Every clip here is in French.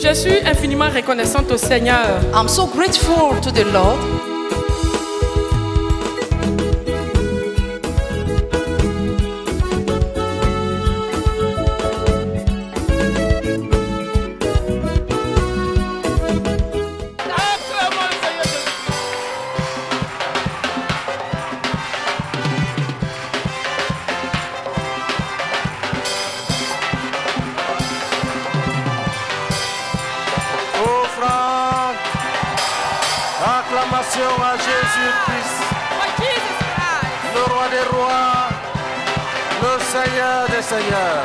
Je suis infiniment reconnaissante au Seigneur. I'm so grateful to the Lord. Acclamation à Jésus-Christ, le roi des rois, le Seigneur des seigneurs,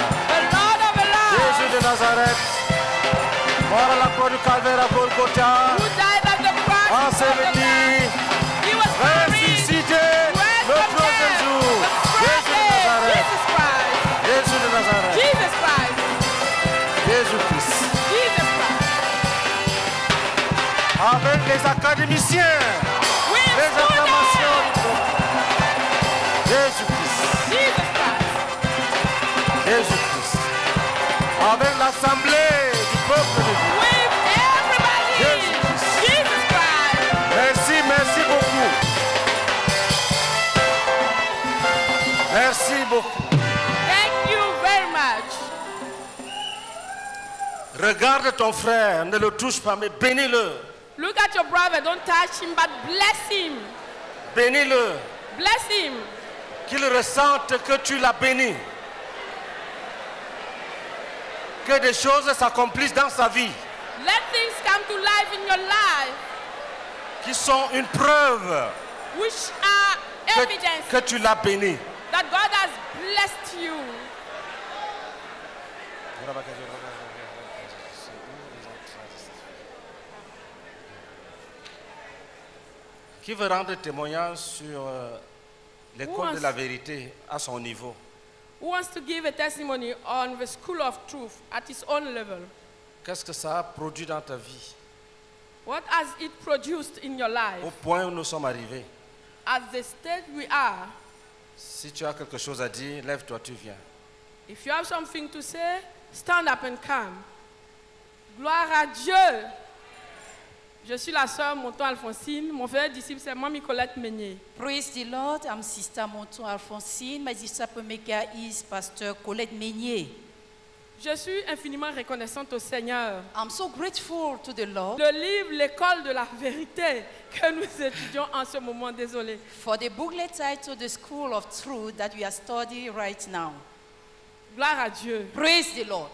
Jésus de Nazareth, mort à la croix du Calvaire à Golgotha, enseveli, ressuscité le troisième jour, Jésus de Nazareth, Jésus de Nazareth, Jésus-Christ. Avec les académiciens, les acclamations du Jésus-Christ. Jésus-Christ. Avec l'assemblée du peuple de Dieu. Jésus-Christ. Merci, merci beaucoup. Merci beaucoup. Thank you very much. Regarde ton frère, ne le touche pas, mais bénis-le. Look at your brother, don't touch him, but bless him. Bénis-le. Bless him. Qu'il ressente que tu l'as béni. Que des choses s'accomplissent dans sa vie. Let things come to life in your life. Qui sont une preuve Which are evidence que tu l'as béni. that God has blessed you. Qui veut rendre témoignage sur l'école de la vérité à son niveau? Who wants to give a testimony on the school of truth at his own level? Qu'est-ce que ça a produit dans ta vie? What has it produced in your life? Au point où nous sommes arrivés. At the stage we are, Si tu as quelque chose à dire, lève-toi, tu viens. if you have something to say, stand up and come. Gloire à Dieu. Je suis la sœur Monton Alphonsine. Mon frère disciple, c'est Mamie Colette Meunier. Praise the Lord. I'm Sister Monton Alphonsine. My disciple maker is Pastor Colette Meunier. Je suis infiniment reconnaissante au Seigneur. I'm so grateful to the Lord Le livre L'école de la vérité que nous étudions en ce moment, désolé. for the booklet titled The School of Truth that we are studying right now. Gloire à Dieu. Praise the Lord.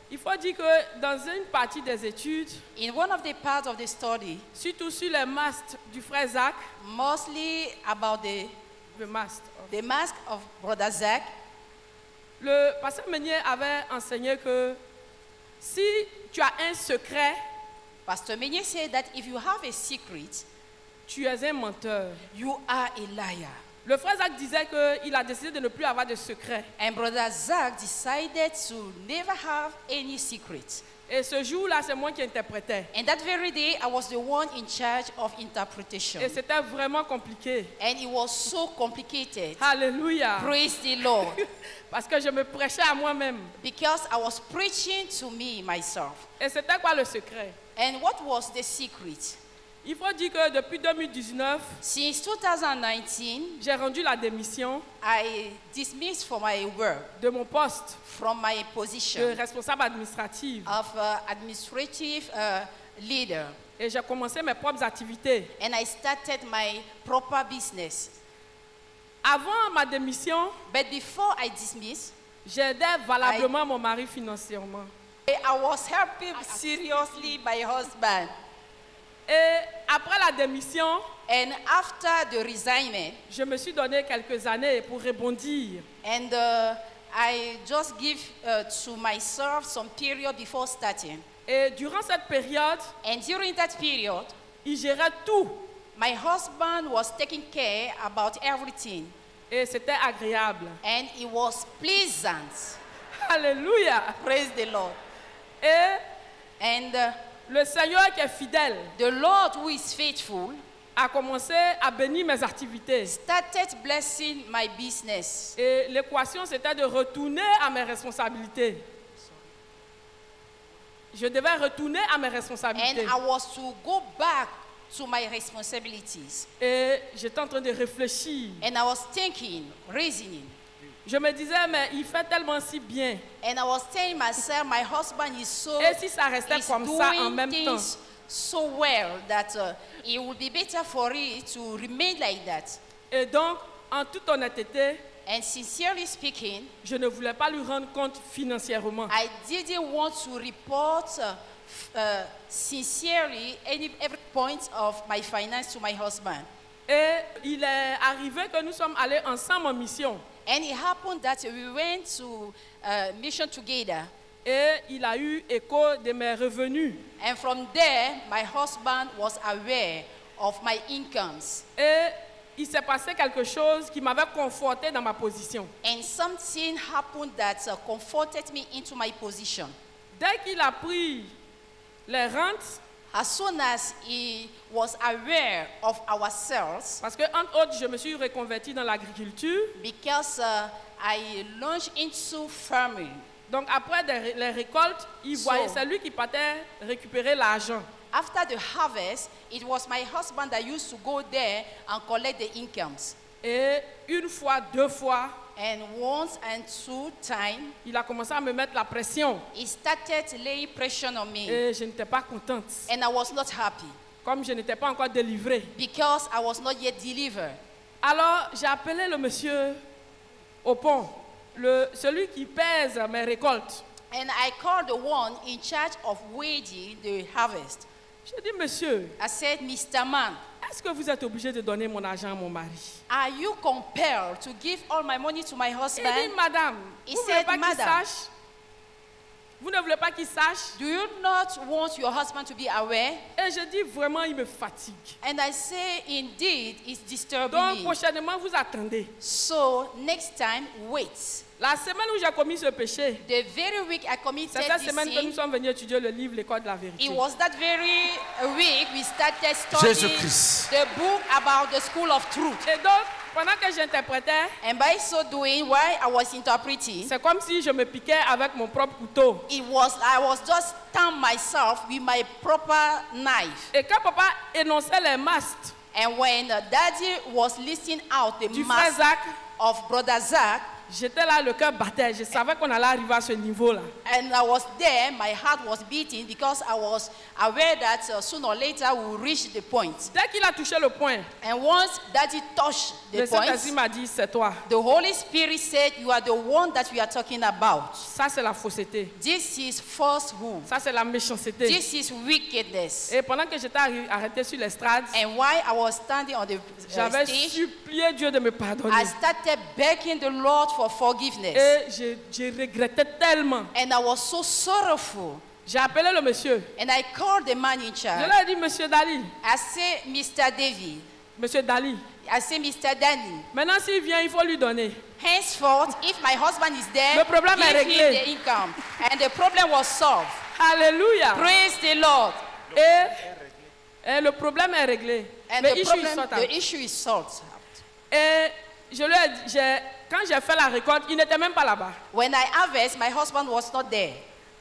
Il faut dire que dans une partie des études, In one of the parts of the study, surtout sur les masques du frère Zach, mostly about le masque, the mask of Brother Zach, le pasteur Meunier avait enseigné que si tu as un secret, Pastor Meunier said that if you have a secret, tu es un menteur. you are a liar. Le frère Zach disait qu'il a décidé de ne plus avoir de secret. And Brother Zach decided to never have any secret. Et ce jour-là, c'est moi qui interprétais. And that very day, I was the one in charge of interpretation. Et c'était vraiment compliqué. And it was so complicated. Alléluia. Praise the Lord. Parce que je me prêchais à moi-même. Because I was preaching to me, myself. Et c'était quoi le secret? And what was the secret? Il faut dire que depuis 2019, Since 2019, j'ai rendu la démission I dismissed from my work, de mon poste from my de position responsable administratif. of administrative leader. Et j'ai commencé mes propres activités. And I started my proper business. Avant ma démission, But before I dismissed, j'aidais valablement mon mari financièrement. I was helping seriously my husband. Et après la démission, And after the resignment, je me suis donné quelques années pour rebondir. and I just give to myself some period before starting. Et durant cette période, And during that period, il gérait tout. my husband was taking care about everything. Et c'était agréable. And it was pleasant. Alléluia. Praise the Lord. Et And le Seigneur qui est fidèle the Lord who is faithful a commencé à bénir mes activités. started blessing my business. Et l'équation, c'était de retourner à mes responsabilités. je devais retourner à mes and responsabilités. I was to go back to my responsibilities. Et j'étais en train de réfléchir. And I was thinking, reasoning. Je me disais, mais il fait tellement si bien. And I was telling myself, my husband is so Et si ça restait is comme ça en doing même temps? things so well that it would be better for it to remain like that. Et donc, en toute honnêteté, And sincerely speaking, je ne voulais pas lui rendre compte financièrement. I didn't want to report sincerely every point of my finance to my husband. Et il est arrivé que nous sommes allés ensemble en mission. And it happened that we went to mission together. Et il a eu écho de mes revenus. And from there, my husband was aware of my incomes. Et il s'est passé quelque chose qui m'avait conforté dans ma position. And something happened that comforted me into my position. Dès qu'il a pris les rentes, As soon as he was aware of our sales, parce que entre autres, je me suis reconverti dans l'agriculture. because I launched into farming. Donc après les récoltes, il voyait, c'est lui qui partait récupérer l'argent. After the harvest, it was my husband that used to go there and collect the incomes. Et une fois, deux fois, And once and two times, il a commencé à me mettre la pression. he started laying pressure on me. Et je n'étais pas contente. And I was not happy Comme je n'étais pas encore délivrée. because I was not yet delivered. Alors, j'ai appelé le monsieur au pont, celui qui pèse mes récoltes. And I called the one in charge of weighing the harvest. J'ai dit, monsieur, I said, Mr. Man, est-ce que vous êtes obligé de donner mon argent à mon mari? are you compelled to give all my money to my Il dit, husband? madame, He vous ne voulez said, pas qu'il madam, sache? Vous ne voulez pas qu'il sache? do you not want your husband to be aware? Et je dis, vraiment, il me fatigue. And I say, indeed, it's disturbing Donc, me. prochainement, vous attendez. So next time, wait. La semaine où j'ai commis ce péché, The very week I committed c'est cette this semaine que nous sin, sommes venus étudier le livre L'école de la vérité. it was that very week we started studying Jésus-Christ. the book about the school of truth. Et donc, pendant que j'interprétais, And by so doing, while I was interpreting, c'est comme si je me piquais avec mon propre couteau. I was just stabbing myself with my proper knife. Et quand papa énonçait les mastes And when Daddy was listing out the du frère mass Zach, of Brother Zach, j'étais là, le cœur battait. Je savais qu'on allait arriver à ce niveau-là. and I was there, my heart was beating because I was aware that sooner or later we will reach the point. Dès qu'il a touché le point, And once Daddy touched the le Saint-Esprit point, m'a dit, c'est toi. the Holy Spirit said, you are the one that we are talking about. Ça, c'est la fausseté. This is falsehood. Ça, c'est la méchanceté. This is wickedness. Et pendant que j'étais arrêté sur l'estrade, And while I was standing on the j'avais stage, supplié Dieu de me pardonner. I started begging the Lord for forgiveness. Et je regrettais tellement. And I was so sorrowful. J'ai appelé le monsieur. And I called the man in Je charge. lui ai dit, monsieur Dali, I say, Mr. David. monsieur Dali, I say, Mr. Danny. maintenant s'il vient, il faut lui donner. Henceforth, if my husband is there, Le problème est give him réglé. the income. And the problem was solved. Alléluia. Praise the Lord. Et le problème est réglé. And Le the issue is sorted out. issue is solved. Et je lui ai dit, quand j'ai fait la récolte, il n'était même pas là-bas. When I harvest, my husband was not there.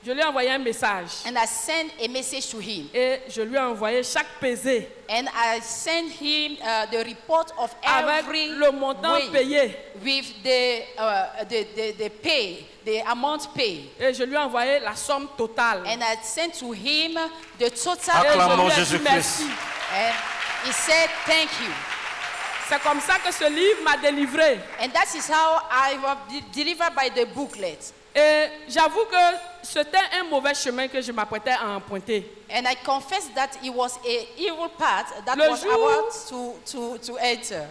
Je lui ai envoyé un message. And I sent a message to him. Et je lui ai envoyé chaque pesée And I sent him the report of avec every le montant way payé. with the pay, the amount paid. Et je lui ai envoyé la somme totale. And I sent to him the total. Et je Acclamons lui ai dit Jésus-Christ. merci. And he said, thank you. C'est comme ça que ce livre m'a délivré. And that is how I was delivered by the booklet. Et j'avoue que c'était un mauvais chemin que je m'apprêtais à emprunter. And I confess that it was an evil path that Le was jour- about to enter.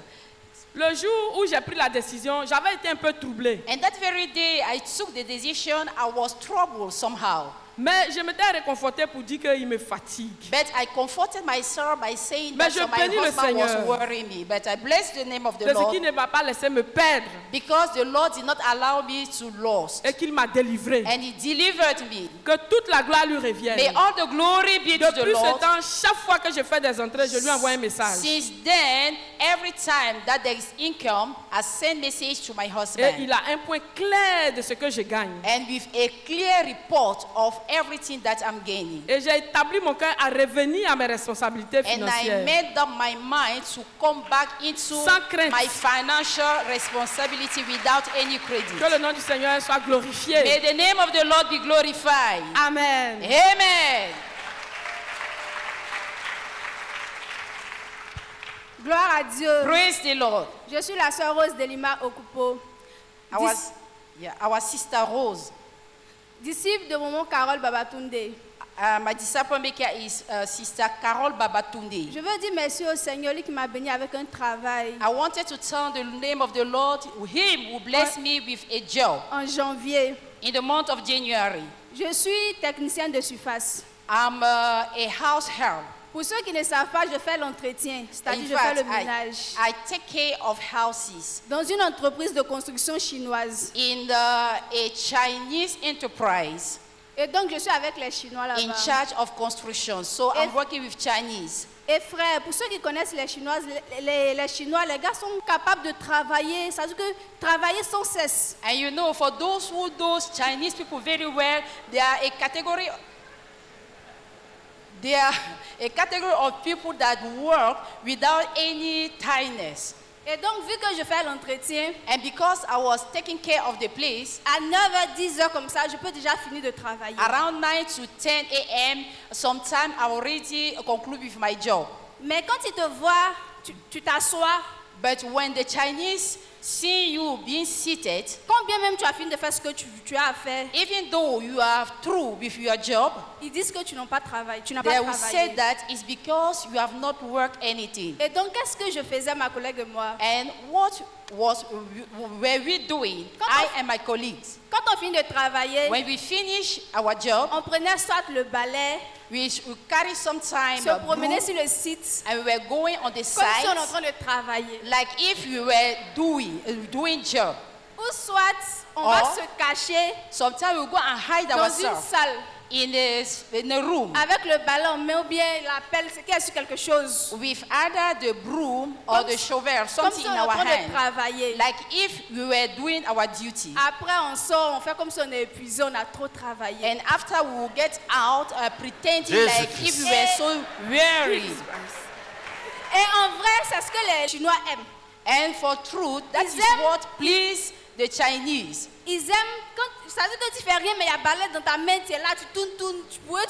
Le jour où j'ai pris la décision, j'avais été un peu troublée. And that very day I took the decision, I was troubled somehow. Mais je m'étais réconfortée pour dire qu'il me fatigue. But I comforted myself by saying Mais that je my bénis le husband was Seigneur. worrying me. But I bless the name of the De ce Lord qui ne m'a pas laissé me perdre because the Lord did not allow me to lose. et qu'il m'a délivré. And he delivered me. Que toute la gloire lui revienne. May all the glory be to the Depuis ce Lord. temps, chaque fois que je fais des entrées, je lui envoie un message. Since then, every time that there is income, I send message to my Et husband. il a un point clair de ce que je gagne. And with a clear report of everything that I'm gaining. Et j'ai établi mon cœur à revenir à mes responsabilités And I financières. made up my mind to come back into Sans crainte. my financial responsibility without any credit. Que le nom du Seigneur soit glorifié. May the name of the Lord be glorified. Amen. Amen. Gloire à Dieu. Praise the Lord. Je suis la sœur Rose de Lima Okupo, Our sister Rose. disciple de Maman Carole Babatunde. My disciple maker is Sister Carol Babatunde. Je veux dire merci au Seigneur lui qui m'a béni avec un travail I wanted to tell the name of the Lord, him who blessed me with a job en janvier. in the month of January. Je suis technicienne de surface. I'm a house help. Pour ceux qui ne savent pas, je fais l'entretien, c'est-à-dire In je fais fact, le ménage. I take care of houses Dans une entreprise de construction chinoise. in a Chinese enterprise Et donc je suis avec les Chinois in là-bas. charge of construction. So I'm If- working with Chinese. Et frère, pour ceux qui connaissent les Chinoises, les Chinois, les gars sont capables de travailler, ça veut dire que travailler sans cesse. And you know, for those who know Chinese people very well, they are a category. They are a category of people that work without any tiredness. Et donc, vu que je fais l'entretien, And because I was taking care of the place, à 9h, 10h comme ça, je peux déjà finir de travailler. around 9 to 10 a.m., sometime I already conclude with my job. Mais quand ils te voient, tu t'assois, But when the Chinese see you being seated, quand bien même tu as fini de faire ce que tu as à faire, even though you are through with your job, ils disent que tu n'as pas travaillé, tu n'as they pas will say travaillé. that it's because you have not worked anything. Et donc, qu'est-ce que je faisais, ma collègue et moi? And what were we doing, I and my colleagues? Quand on finit de travailler, When we finish our job, on prenait soit le balai, we carry some time se promenait sur le site, and we were going on the comme si on est en site train de travailler. like if we were doing job. Ou soit, on va Or, se cacher Sometimes we go and hide dans une ourselves salle. in a room Avec le ballon, mais ou bien la pelle, c'est qu'il y a sur quelque chose. with either the broom or Comme the shovel, Comme something si in on est our en train de hand, travailler. like if we were doing our duty. Après, on sort, on fait comme si on est épuisé, on a trop travaillé. And after we will get out, pretending Jesus like if we were so weary. Et en vrai, c'est ce que les Chinois aiment. And for truth, that Is is them- what pleased the Chinese. Ils aiment, ça veut dire que tu fais rien, mais il y a balai dans ta main, tu es là, tu tournes,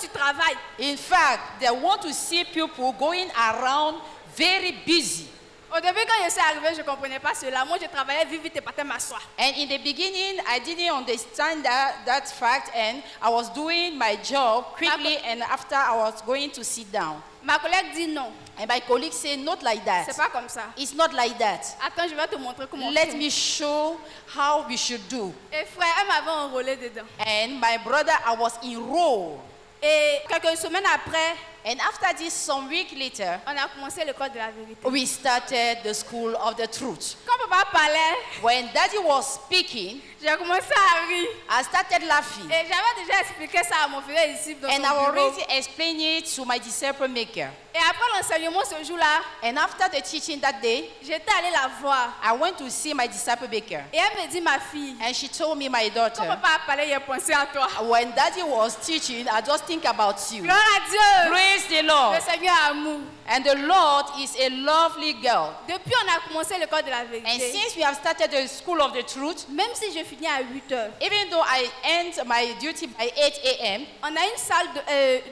tu travailles. In fact, they want to see people going around very busy. Au début, quand je suis arrivée, je ne comprenais pas cela. Moi, je travaillais vite, vite et partais m'asseoir. And in the beginning, I didn't understand that fact, and I was doing my job quickly, and after I was going to sit down. Ma collègue dit non, And my colleague said, not like c'est that. pas comme ça. It's not like that. Attends, je vais te montrer comment on Let fait. me show how we should do. Et frère, elle m'avait enrôlé dedans. And my brother, I was enrolled. Et quelques semaines après, And after this, some week later, on a commencé l'école de la vérité. we started the school of the truth. Quand papa parlait, When daddy was speaking, j'ai commencé à rire. I started laughing. Et j'avais déjà expliqué ça à mon frère ici dans son And I bureau. already explained it to my disciple maker. Et après l'enseignement ce jour-là, And after the teaching that day, j'étais allée la voir. I went to see my disciple maker. Et elle me dit, ma fille, And she told me, my quand daughter, papa a parlé, il a pensé à toi. when daddy was teaching, I just think about you. Gloire à Dieu. Praise the Lord. Le Seigneur a amour. And the Lord is a lovely girl. Depuis on a commencé l'école de la And vérité, since we have started the school of the truth, même si je finis à 8 heures, even though I end my duty by 8 a.m., on a une salle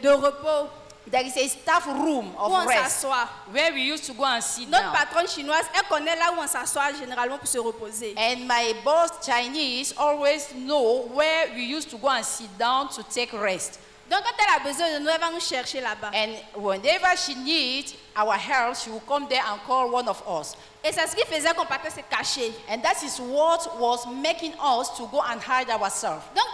de repos there is a staff room où on of rest s'assoit. where we used to go and sit Notre down. patronne chinoise, elle connaît là où on s'assoit généralement pour se reposer. And my boss Chinese always know where we used to go and sit down to take rest. Donc quand elle a besoin de nous, elle va nous chercher là-bas. And whenever she needs our help, she will come there and call one of us. Et c'est ce qui faisait qu'on partait se cacher. And that is what was making us to go and hide ourselves. Donc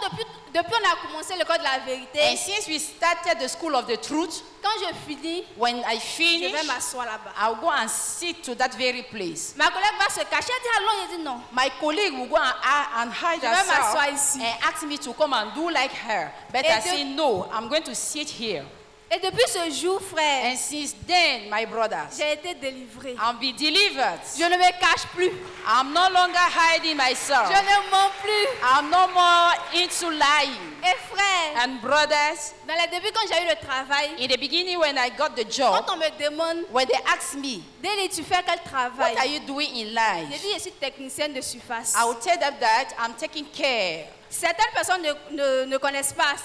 depuis on a commencé l'école de la vérité, And since we started the school of the truth, quand je finis, when I je finish, vais m'asseoir là-bas. I'll go and sit to that very place. Ma collègue va se cacher, elle dit allons, je dis non. My colleague will go and hide Je vais m'asseoir herself ici. and ask me to come and do like her. But Et I de- say, no, I'm going to sit here. Et depuis ce jour, frère, And since then, my brothers, j'ai été délivré. I'm be delivered. Je ne me cache plus. I'm no longer hiding myself. Je ne mens plus. I'm no more into lying. Et frère, And brothers, dans les débuts quand j'ai eu le travail, in the beginning when I got the quand job, on me demande, when they asked me, Deli, tu fais quel travail? what are you doing in J'ai life? dit, je suis technicienne de surface. I will tell them that I'm taking care. Certaines personnes ne connaissent pas,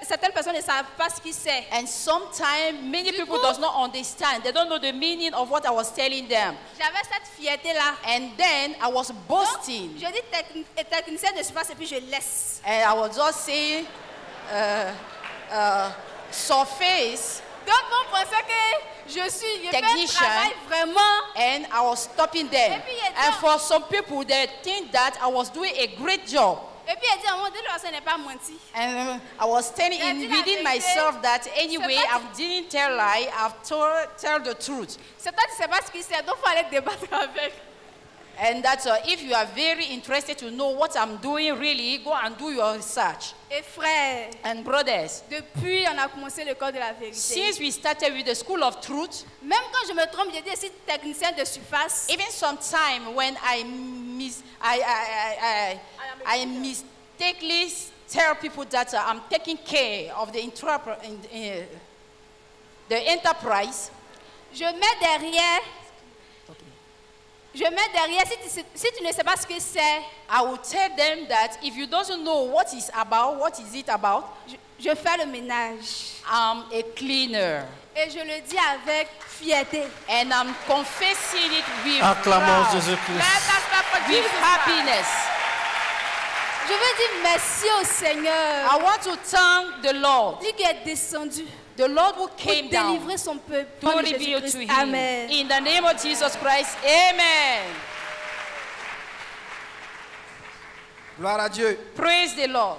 certaines personnes ne savent pas ce qu'il c'est. And sometimes many people does not understand. They don't know the meaning of what I was telling them. J'avais cette fierté-là. And then I was boasting. Je dis technicienne de surface et puis je laisse. And I was just saying, surface. Donc on pensait que je fais un Technician. travail vraiment. And I was stopping them. Et puis, il And dit- for some people, they think that I was doing a great job. Et puis elle dit, à un moment donné, ce n'est pas menti. And I was telling Il a in dit la within vérité. myself that anyway, C'est pas- I didn't tell lie, I've tell the truth. C'est toi, tu ne sais pas ce qu'il c'est, donc il faut aller débattre avec. And that's if you are very interested to know what I'm doing really, go and do your research. Et frère, And brothers, depuis on a commencé le corps de la vérité. since we started with the School of Truth, Même quand je me trompe, je dis, je suis technicienne de surface. even sometime when I mistakenly tell people that I'm taking care of the enterprise, Je mets derrière, si tu ne sais pas ce que c'est, I will tell them that if you don't know what is it about, je fais le ménage. I'm a cleaner. Et je le dis avec fierté. And I'm confessing it with Acclamons pride, Jésus-Christ. with happiness. Je veux dire merci au Seigneur. I want to thank the Lord. Lui qui est descendu The Lord who pour came down délivrer son peuple. to Nom de reveal to Jésus-Christ. him. Amen. In the name of Jesus Christ, amen. Gloire à Dieu. Praise the Lord.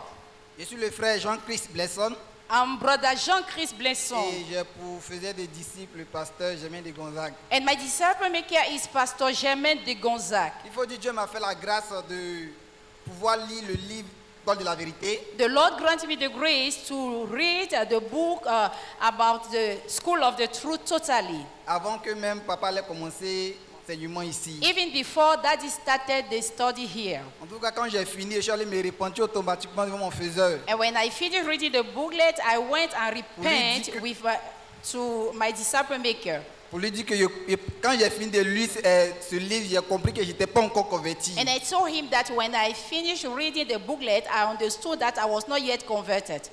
Je suis le frère Jean-Christ Blesson I'm Brother Jean-Christ Blesson. et je faisais des disciples le pasteur Germain de Gonzague. And my disciple maker is Pastor Germain de Gonzague. Il faut dire Dieu m'a fait la grâce de pouvoir lire le livre Dans de la vérité. The Lord granted me the grace to read the book about the School of the Truth totally. Avant que même papa allait commencer l'enseignement ici. Even before Daddy started the study here. En tout cas, quand j'ai fini, je suis allé me repentir automatiquement devant mon faiseur. And when I finished reading the booklet, I went and repent to my disciple maker. Pour lui dire que quand j'ai fini de lire ce livre, j'ai compris que je n'étais pas encore converti. And I told him that when I finished reading the booklet, I understood that I was not yet converted.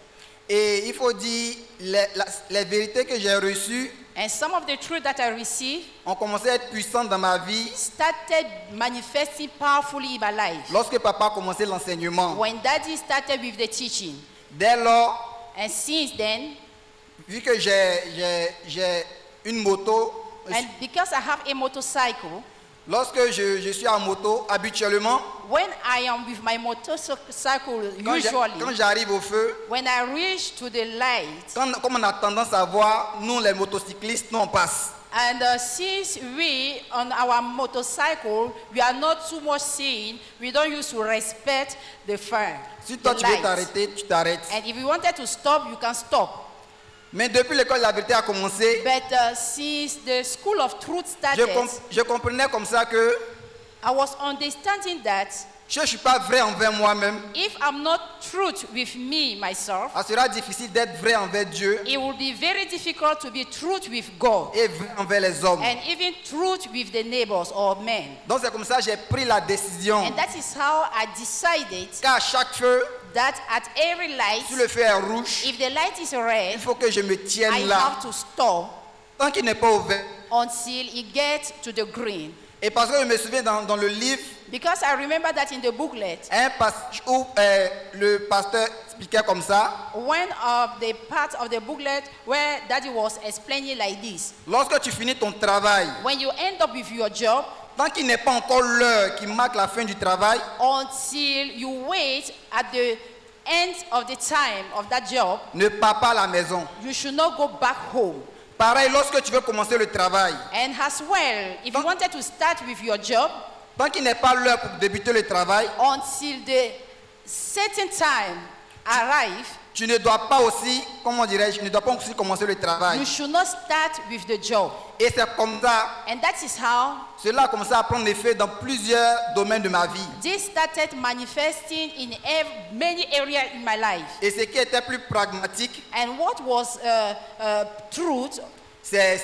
Et il faut dire, les vérités que j'ai reçues And some of the truth that I received ont commencé à être puissantes dans ma vie started manifesting powerfully in my life. lorsque papa a commencé l'enseignement. When Daddy started with the teaching. Dès lors, And since then, vu que j'ai une moto, and because I have a motorcycle, lorsque je suis en moto, habituellement, when I am with my motorcycle, quand j'arrive au feu, when I reach to the light, comme on a tendance à voir, nous les motocyclistes, nous on passe. and since we on our motorcycle, we are not too much seeing, we don't used to respect the fire. Si toi the tu veux light. t'arrêter, tu t'arrêtes. And if you wanted to stop, you can stop. Mais depuis l'école de la vérité a commencé, But since the School of Truth started, je comprenais comme ça que I was understanding that je ne suis pas vrai envers moi-même. if I'm not truth with me, myself, Ça sera difficile d'être vrai envers Dieu it will be very difficult to be truth with God et vrai envers les hommes. and even truth with the neighbors or men. Donc c'est comme ça que j'ai pris la décision And that is how I decided qu'à chaque feu, that at every light, si le feu est rouge, if the light is il red, faut que je me I tienne là. have to stop Tant qu'il n'est pas ouvert. until it gets to the green. Et parce que je me souviens dans le livre, Because I remember that in the booklet, un passage où le pasteur expliquait comme ça. one of the parts of the booklet where Daddy was explaining like this. Lorsque tu finis ton travail, When you end up with your job, tant qu'il n'est pas encore l'heure qui marque la fin du travail, until you wait at the end of the time of that job, ne pars pas à la maison. you should not go back home. Pareil, lorsque tu veux commencer le travail, And as well, if you wanted to start with your job, tant qu'il n'est pas l'heure pour débuter le travail, until the certain time arrive, tu ne dois pas aussi, comment dirais-je, tu ne dois pas aussi commencer le travail. You should not start with the job. Et c'est comme ça, And that is how cela a commencé à prendre effet dans plusieurs domaines de ma vie. this started manifesting in many areas in my life. Et ce qui était plus pragmatique, And what was truth c'est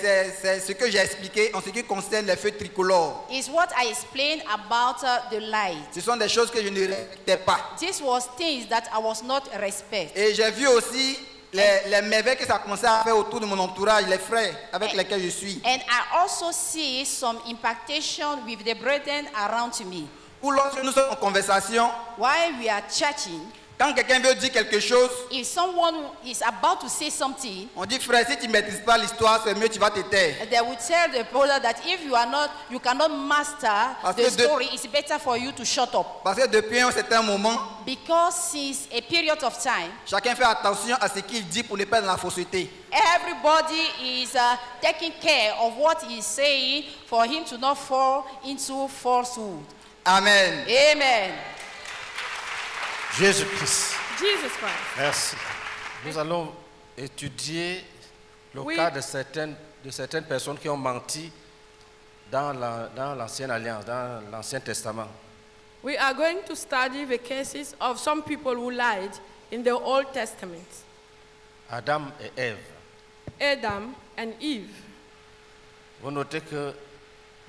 ce que j'ai expliqué en ce qui concerne les feux tricolores. is what I explained about the light. Ce sont des choses que je ne respectais pas. This was things that I was not respect. Et j'ai vu aussi les merveilles que ça a commencé à faire autour de mon entourage, les frères avec lesquels je suis. And I also see some impactation with the brethren around me. Ou lorsque nous sommes en conversation, While we are chatting, quand quelqu'un veut dire quelque chose, if someone is about to say something, on dit frère, si tu ne maîtrises pas l'histoire, c'est mieux, tu vas te taire. they will tell the brother that if you cannot master Parce the que story, it's better for you to shut up. Parce que depuis un certain moment, Because since a period of time, chacun fait attention à ce qu'il dit pour ne pas être dans la fausseté. everybody is taking care of what he's saying for him to not fall into falsehood. Amen. Amen. Jésus-Christ. Jesus Christ. Merci. Nous allons étudier le Oui. cas de certaines personnes qui ont menti dans l'Ancienne Alliance, dans l'Ancien Testament. We are going to study the cases of some people who lied in the Old Testament. Adam et Ève. Adam and Eve. Vous notez que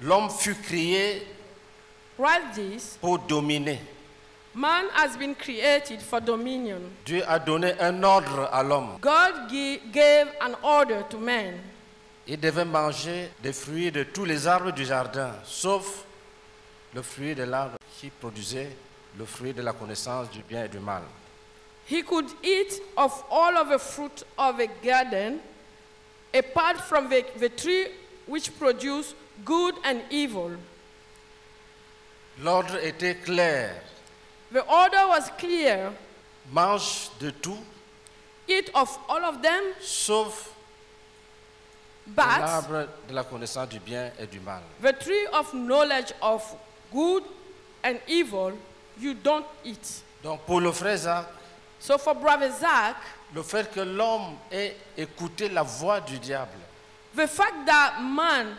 l'homme fut créé Write this. pour dominer. Man has been created for dominion. Dieu a donné un ordre à l'homme. God gave an order to man. Il devait manger des fruits de tous les arbres du jardin, sauf le fruit de l'arbre qui produisait le fruit de la connaissance du bien et du mal. He could eat of all of the fruit of a garden, apart from the tree which produced good and evil. L'ordre était clair. The order was clear. Mange de tout, Eat of all of them, sauf but l'arbre de la connaissance du bien et du mal. the tree of knowledge of good and evil you don't eat. Donc pour le frère Zach, So for Brother Zach, le fait que l'homme ait écouté la voix du diable, the fact that man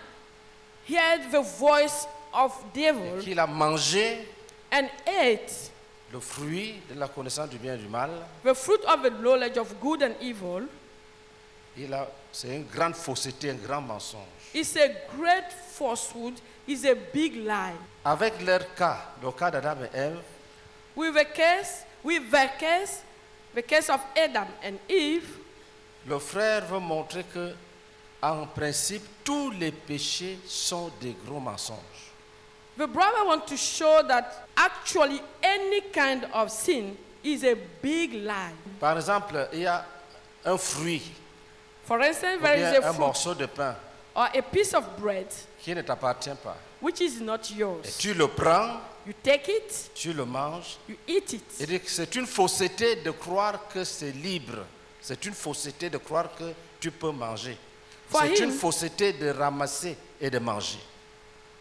heard the voice of devil qu'il a mangé and ate le fruit de la connaissance du bien et du mal, the fruit of the knowledge of good and evil, c'est une grande fausseté, un grand mensonge. is a great falsehood, is a big lie. Avec leur cas, le cas d'Adam et Ève, With the case of Adam and Eve, le frère veut montrer que, en principe, tous les péchés sont des gros mensonges. the brother wants to show that actually any kind of sin is a big lie. Par exemple, il y a un fruit, For instance, ou there bien is a un fruit morceau de pain or a piece of bread qui ne t'appartient pas. which is not Et yours. tu le prends, You take it, tu le manges. you eat it. Et c'est une fausseté de croire que c'est libre. C'est une fausseté de croire que tu peux manger. For C'est une him- fausseté de ramasser et de manger.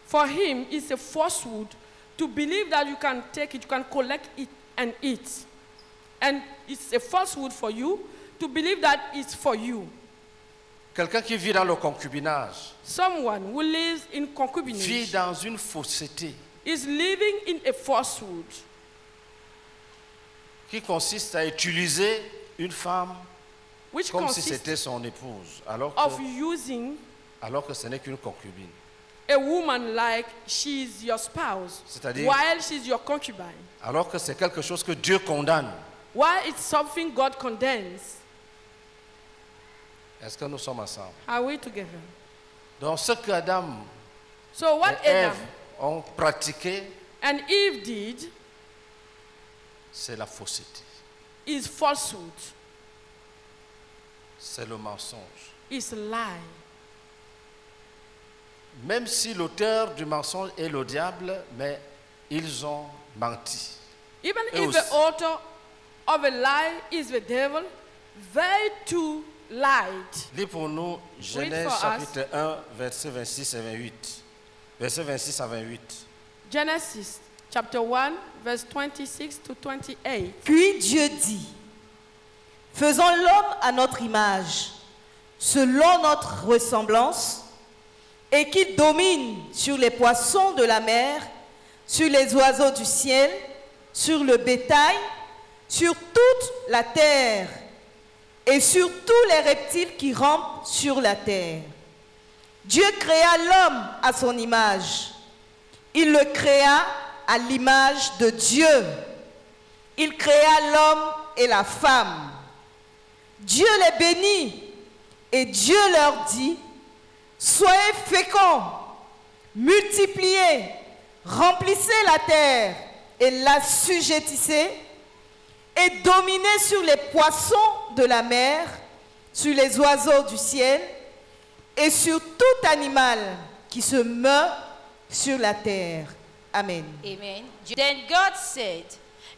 For him, it's a falsehood to believe that you can take it, you can collect it and eat. And it's a falsehood for you to believe that it's for you. Quelqu'un qui vit dans le concubinage Someone who lives in vit concubinage dans une fausseté is living in a falsehood qui consiste à utiliser une femme which comme si consists c'était son épouse, of using alors que ce n'est qu'une concubine. a woman like she's your spouse C'est-à-dire- while she's your concubine. Alors que c'est quelque chose que Dieu condamne. While it's something God condemns. Est-ce que nous sommes ensemble? Are we together? Donc ce qu'Adam So what et Ève Adam ont pratiqué, and Eve did c'est la fausseté, is falsehood, c'est le mensonge. is lie. Même si l'auteur du mensonge est le diable, mais ils ont menti. Even Et if aussi- the author of a lie is the devil, they too lied. Lis pour nous Genèse for us. chapitre 1, versets 26 et 28. Versets 26 à 28. Genesis chapter 1, verse 26 to 28. Puis Dieu dit, faisons l'homme à notre image, selon notre ressemblance, et qu'il domine sur les poissons de la mer, sur les oiseaux du ciel, sur le bétail, sur toute la terre et sur tous les reptiles qui rampent sur la terre. Dieu créa l'homme à son image. Il le créa à l'image de Dieu. Il créa l'homme et la femme. Dieu les bénit et Dieu leur dit: soyez féconds, multipliez, remplissez la terre et l'assujettissez et dominez sur les poissons de la mer, sur les oiseaux du ciel et sur tout animal qui se meut sur la terre. Amen. Amen. Then God said,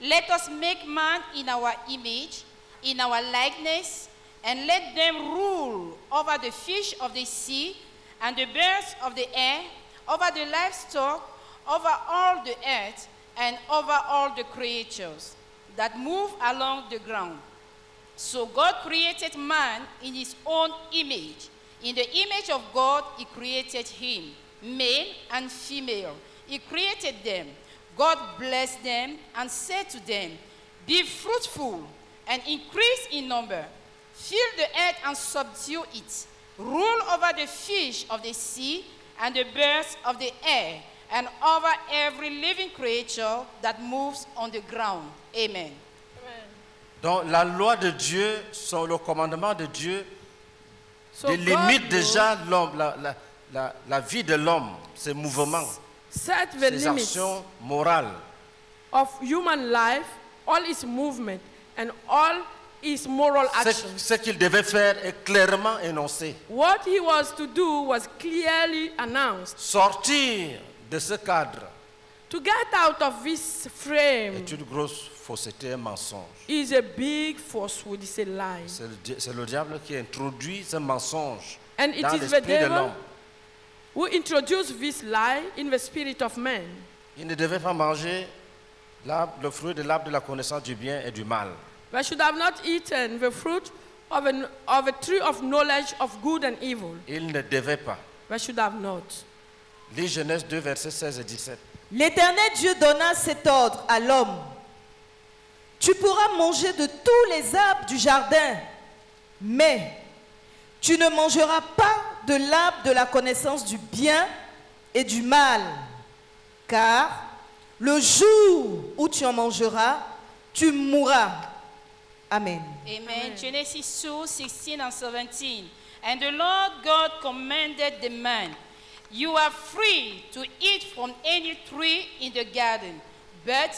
let us make man in our image, in our likeness, and let them rule over the fish of the sea and the birds of the air, over the livestock, over all the earth, and over all the creatures that move along the ground. So God created man in his own image. In the image of God, he created him, male and female. He created them. God blessed them and said to them, be fruitful and increase in number. Fill the earth and subdue it. Rule over the fish of the sea and the birds of the air, and over every living creature that moves on the ground. Amen. Donc la loi de Dieu, le commandement de Dieu, délimite déjà l'homme, la vie de l'homme, ses mouvements, ses actions morales. Of human life, all its movement and all its moral actions. Ce qu'il devait faire est clairement énoncé. What he was to do was clearly announced. Sortir de ce cadre. To get out of this frame est une grosse fausseté, un mensonge. Is a big falsehood, is a lie. C'est le diable qui introduit ce mensonge And dans it is the l'esprit de l'homme. devil who introduced this lie in the spirit of man. Il ne devait pas manger le fruit de l'arbre de la connaissance du bien et du mal. We should have not eaten the fruit of a tree of knowledge of good and evil. Il ne devait pas. We should have not. Lis Genèse 2, versets 16 et 17. L'Éternel Dieu donna cet ordre à l'homme. Tu pourras manger de tous les arbres du jardin, mais tu ne mangeras pas de l'arbre de la connaissance du bien et du mal, car le jour où tu en mangeras, tu mourras. Amen. Amen. Genesis 2, 16 and 17. And the Lord God commanded the man, you are free to eat from any tree in the garden, but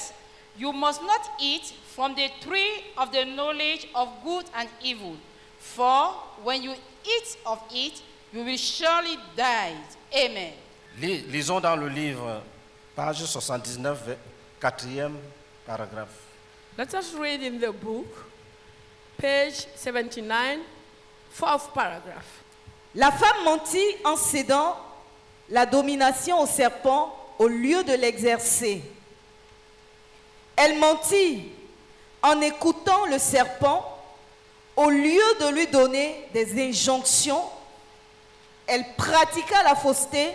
you must not eat from the tree of the knowledge of good and evil. For when you eat of it, you will surely die. Amen. Lisons dans le livre, page 79, 4e paragraphe. Let us read in the book, page 79, 4th paragraph. La femme mentit en cédant la domination au serpent au lieu de l'exercer. Elle mentit en écoutant le serpent au lieu de lui donner des injonctions. Elle pratiqua la fausseté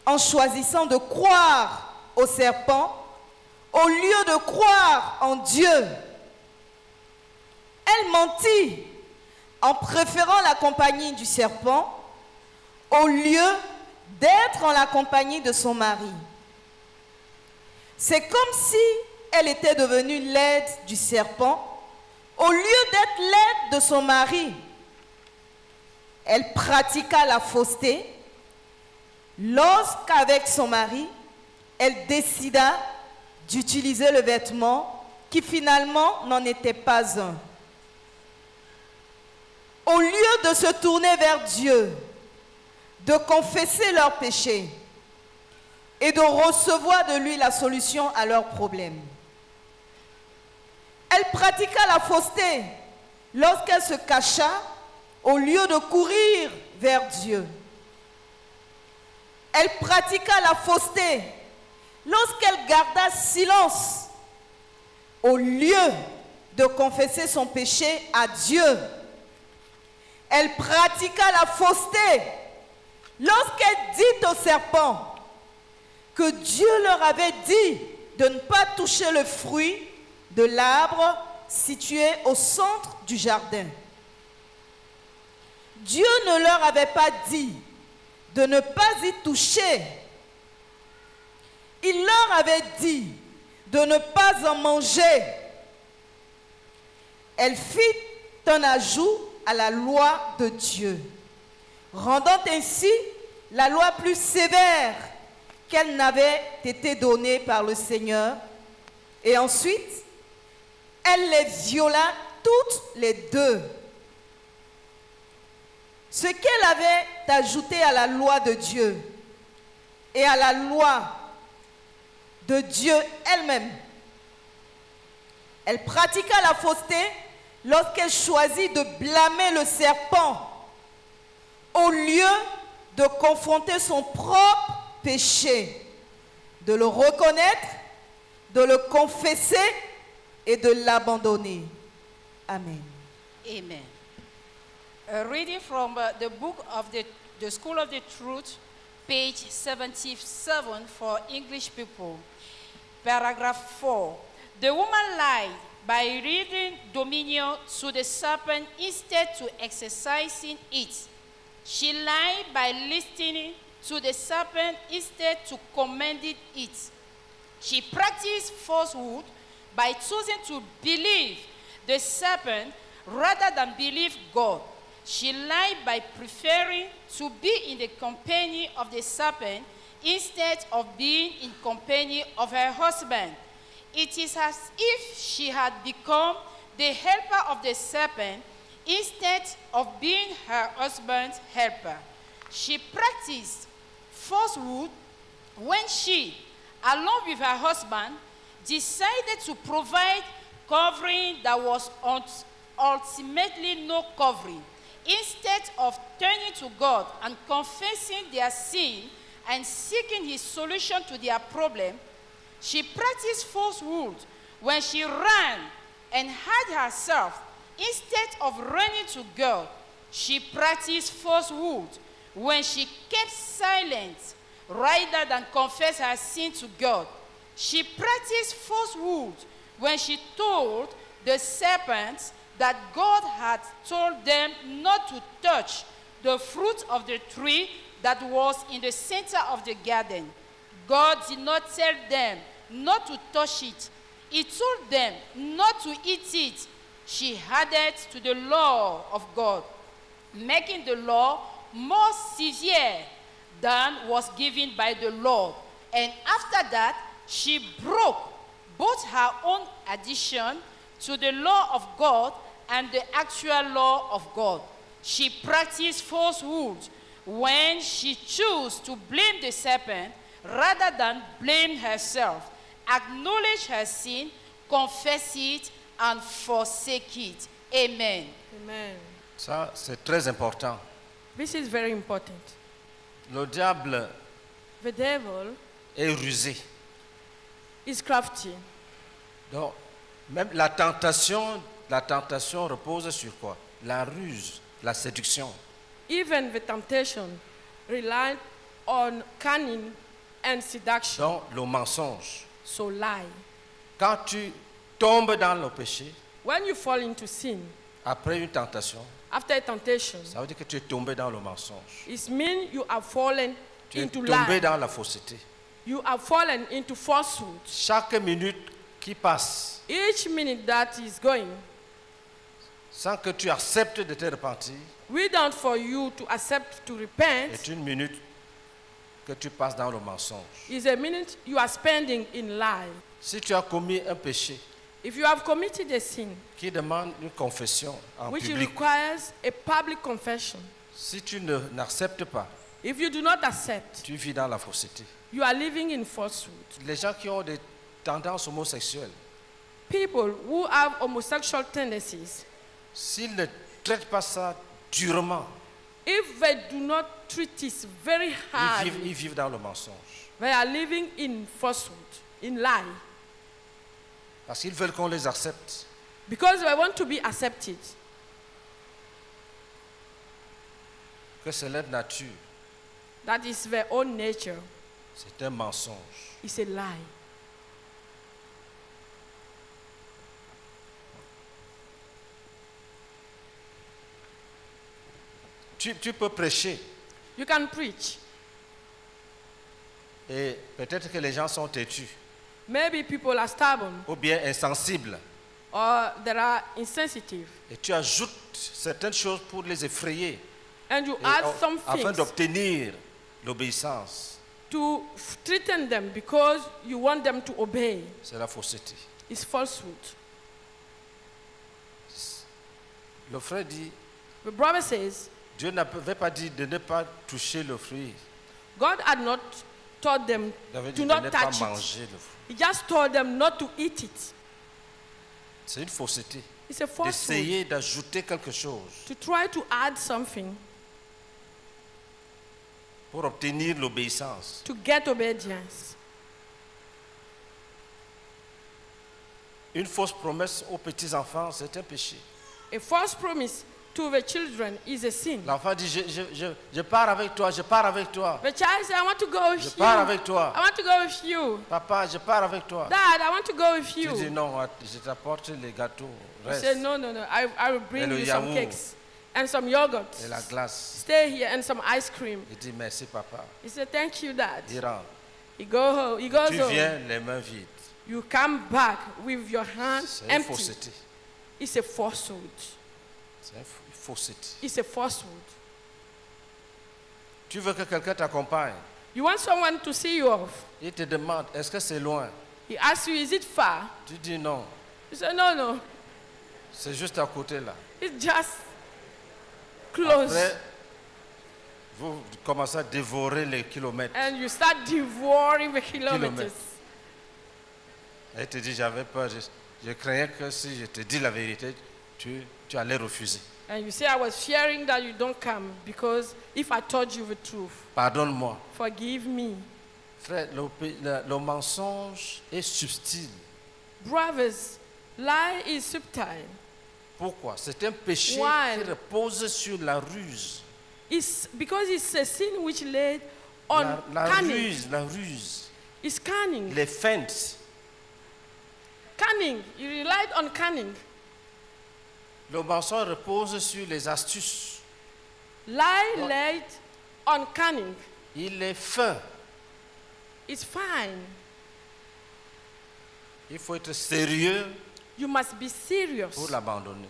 en choisissant de croire au serpent au lieu de croire en Dieu. Elle mentit en préférant la compagnie du serpent au lieu d'être en la compagnie de son mari. C'est comme si elle était devenue l'aide du serpent au lieu d'être l'aide de son mari. Elle pratiqua la fausseté lorsqu'avec son mari, elle décida d'utiliser le vêtement qui finalement n'en était pas un. Au lieu de se tourner vers Dieu, de confesser leurs péchés et de recevoir de lui la solution à leurs problèmes. Elle pratiqua la fausseté lorsqu'elle se cacha au lieu de courir vers Dieu. Elle pratiqua la fausseté lorsqu'elle garda silence au lieu de confesser son péché à Dieu. Elle pratiqua la fausseté lorsqu'elle dit au serpent que Dieu leur avait dit de ne pas toucher le fruit de l'arbre situé au centre du jardin. Dieu ne leur avait pas dit de ne pas y toucher. Il leur avait dit de ne pas en manger. Elle fit un ajout à la loi de Dieu, rendant ainsi la loi plus sévère qu'elle n'avait été donnée par le Seigneur. Et ensuite, elle les viola toutes les deux. Ce qu'elle avait ajouté à la loi de Dieu et à la loi de Dieu elle-même. Elle pratiqua la fausseté lorsqu'elle choisit de blâmer le serpent au lieu de confronter son propre péché, de le reconnaître, de le confesser et de l'abandonner. Amen. Amen. A reading from the book of the School of the Truth, page 77 for English people. Paragraph 4. The woman lied by reading dominion to the serpent instead to exercising it. She lied by listening to the serpent instead to commanding it. She practiced falsehood by choosing to believe the serpent rather than believe God. She lied by preferring to be in the company of the serpent instead of being in company of her husband. It is as if she had become the helper of the serpent instead of being her husband's helper. She practiced falsehood when she, along with her husband, decided to provide covering that was ultimately no covering. Instead of turning to God and confessing their sin and seeking his solution to their problem, she practiced falsehood when she ran and hid herself. Instead of running to God, she practiced falsehood when she kept silent rather than confess her sin to God. She practiced falsehood when she told the serpents that God had told them not to touch the fruit of the tree that was in the center of the garden. God did not tell them not to touch it. He told them not to eat it. She added to the law of God, making the law more severe than was given by the Lord. And after that, she broke both her own addition to the law of God and the actual law of God. She practiced falsehood when she chose to blame the serpent rather than blame herself, acknowledge her sin, confess it, and forsake it. Amen. Amen. Ça, c'est très important. This is very important. Le diable The devil est rusé. is crafty. Donc, même la tentation repose sur quoi? La ruse, la séduction. Even the temptation relied on cunning and seduction. Donc, le mensonge. So lie. Quand tu tombes dans le péché, When you fall into sin, après une tentation, after a temptation, ça veut dire que tu es tombé dans le mensonge. it means you have fallen Tu es into tombé lie. dans la fausseté. You have fallen into falsehood. Chaque minute qui passe, Each minute that is going, sans que tu acceptes de te repentir, without for you to accept to repent, est une minute que tu passes dans le mensonge. is a minute you are spending in lie. Si tu as commis un péché If you have committed a sin qui demande une confession en which public, requires a public confession, si tu n'acceptes pas, if you do not accept, tu vis dans la fausseté. you are living in falsehood. Les gens qui ont des tendances homosexuelles, People who have homosexual tendencies, s'ils ne traitent pas ça durement, if they do not treat it very hard, ils vivent dans le mensonge. they are living in falsehood, in lie. Parce qu'ils veulent qu'on les accepte. Because they want to be accepted. Que c'est leur nature. That is their own nature. C'est un mensonge. It's a lie. Tu peux prêcher. You can preach. Et peut-être que les gens sont têtus. Maybe people are stubborn Ou bien insensibles. or they are insensitive. Et tu ajoutes certaines choses pour les effrayer. And you Et add some afin things d'obtenir l'obéissance. to threaten them because you want them to obey. C'est la fausseté. It's falsehood. Le frère dit, The brother says, Dieu n'avait pas dit de ne pas toucher le fruit. God had not told them Il avait to dit de not ne pas touch it. manger le fruit. He just told them not to eat it. C'est une fausseté. It's a falsehood. D'essayer d'ajouter quelque chose To try to add something pour obtenir l'obéissance. to get obedience. Une fausse promesse aux petits-enfants, c'est un péché. A false promise to the children is a sin. L'enfant dit, je pars avec toi, je pars avec toi. The child says, I want to go Je with pars you. avec toi. I want to go with you. Papa, je pars avec toi. Dad, I want to go with Tu dis you. non, je t'apporte les gâteaux. He Reste. said, no, I will bring Et le you some yaourt. cakes and some yogurt. Et la glace. Stay here and some ice cream. Il dit merci papa. He said, thank you, Dad. Il rentre. He goes Tu home. viens les mains vides. You come back with your hands C'est une empty. fausseté. It's a falsehood. C'est une fausseté. It's a falsehood. Tu veux que quelqu'un t'accompagne. You want someone to see you off. Il te demande, est-ce que c'est loin? He asks you, is it far? Tu dis non. You say, no, C'est juste à côté là. it's just close. Après, vous commencez à dévorer les kilomètres. And you start devouring the kilometers. Et il te dit, j'avais peur. Je craignais que si je te dis la vérité, tu allais refuser. And you say, I was fearing that you don't come because if I told you the truth, Pardonne-moi. forgive me. Frère, le mensonge est subtil. Brothers, lie is subtle. Pourquoi? C'est un péché Why? qui repose sur la ruse. It's because it's a sin which laid on La cunning. ruse. It's cunning. Les feintes. Cunning. You relied on cunning. Le mensonge repose sur les astuces. Lie laid on cunning. Il est fin. It's fine. Il faut être sérieux You must be serious pour l'abandonner.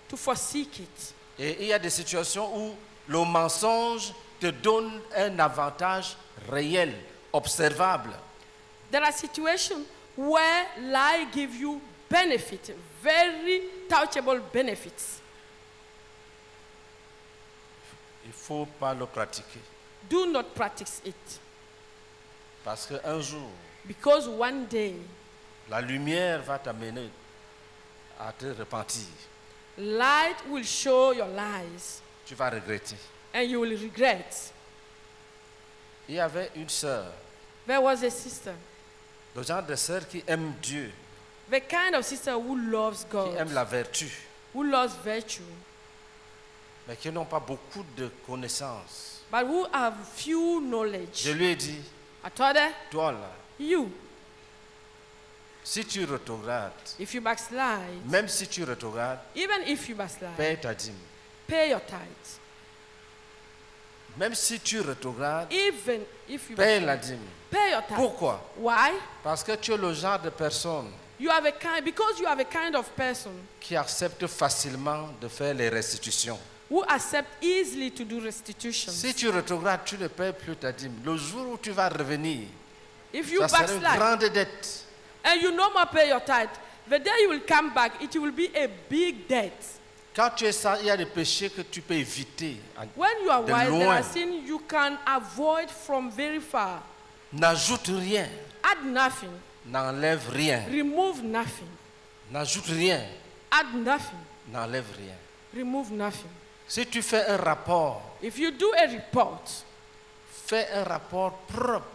to forsake it. Et il y a des situations où le mensonge te donne un avantage réel, observable. There are situations where lie give you benefit, very touchable benefits. Il ne faut pas le pratiquer. Do not practice it Parce qu'un jour, because one day la lumière va t'amener à te repentir. light will show your lies Tu vas regretter. and you will regret. Il y avait une sœur, There was a sister, le genre de sœur qui aime Dieu, the kind of sister who loves qui aime God, la vertu, who loves virtue, mais qui n'ont pas beaucoup de connaissances. but who have few knowledge. Je lui ai dit, I told her, toi là, you, si tu retrogrades, if you backslide, même si tu retrogrades, even if you backslide, paie ta dîme. pay your tithes. Même si tu retrogrades, Even if you paie la backslide, dîme. pay your tithes. Pourquoi? Why? Parce que tu es le genre de personne Because you are a kind of person qui accepte facilement de faire les restitutions. who accept easily to do restitution. Si tu retrogrades, tu ne paies plus ta dîme. Le jour où tu vas revenir, If you ça sera une backslide grande dette. and you no more pay your tithe, the day you will come back, it will be a big debt. Quand tu es ça, il y a des péchés que tu peux éviter. When you are De wise, there loin. are sins you can avoid from very far. N'ajoute rien, Add nothing. n'enlève rien. Remove nothing. N'ajoute rien, Add nothing. n'enlève rien. Remove nothing. Si tu fais un rapport, If you do a report, fais un rapport propre.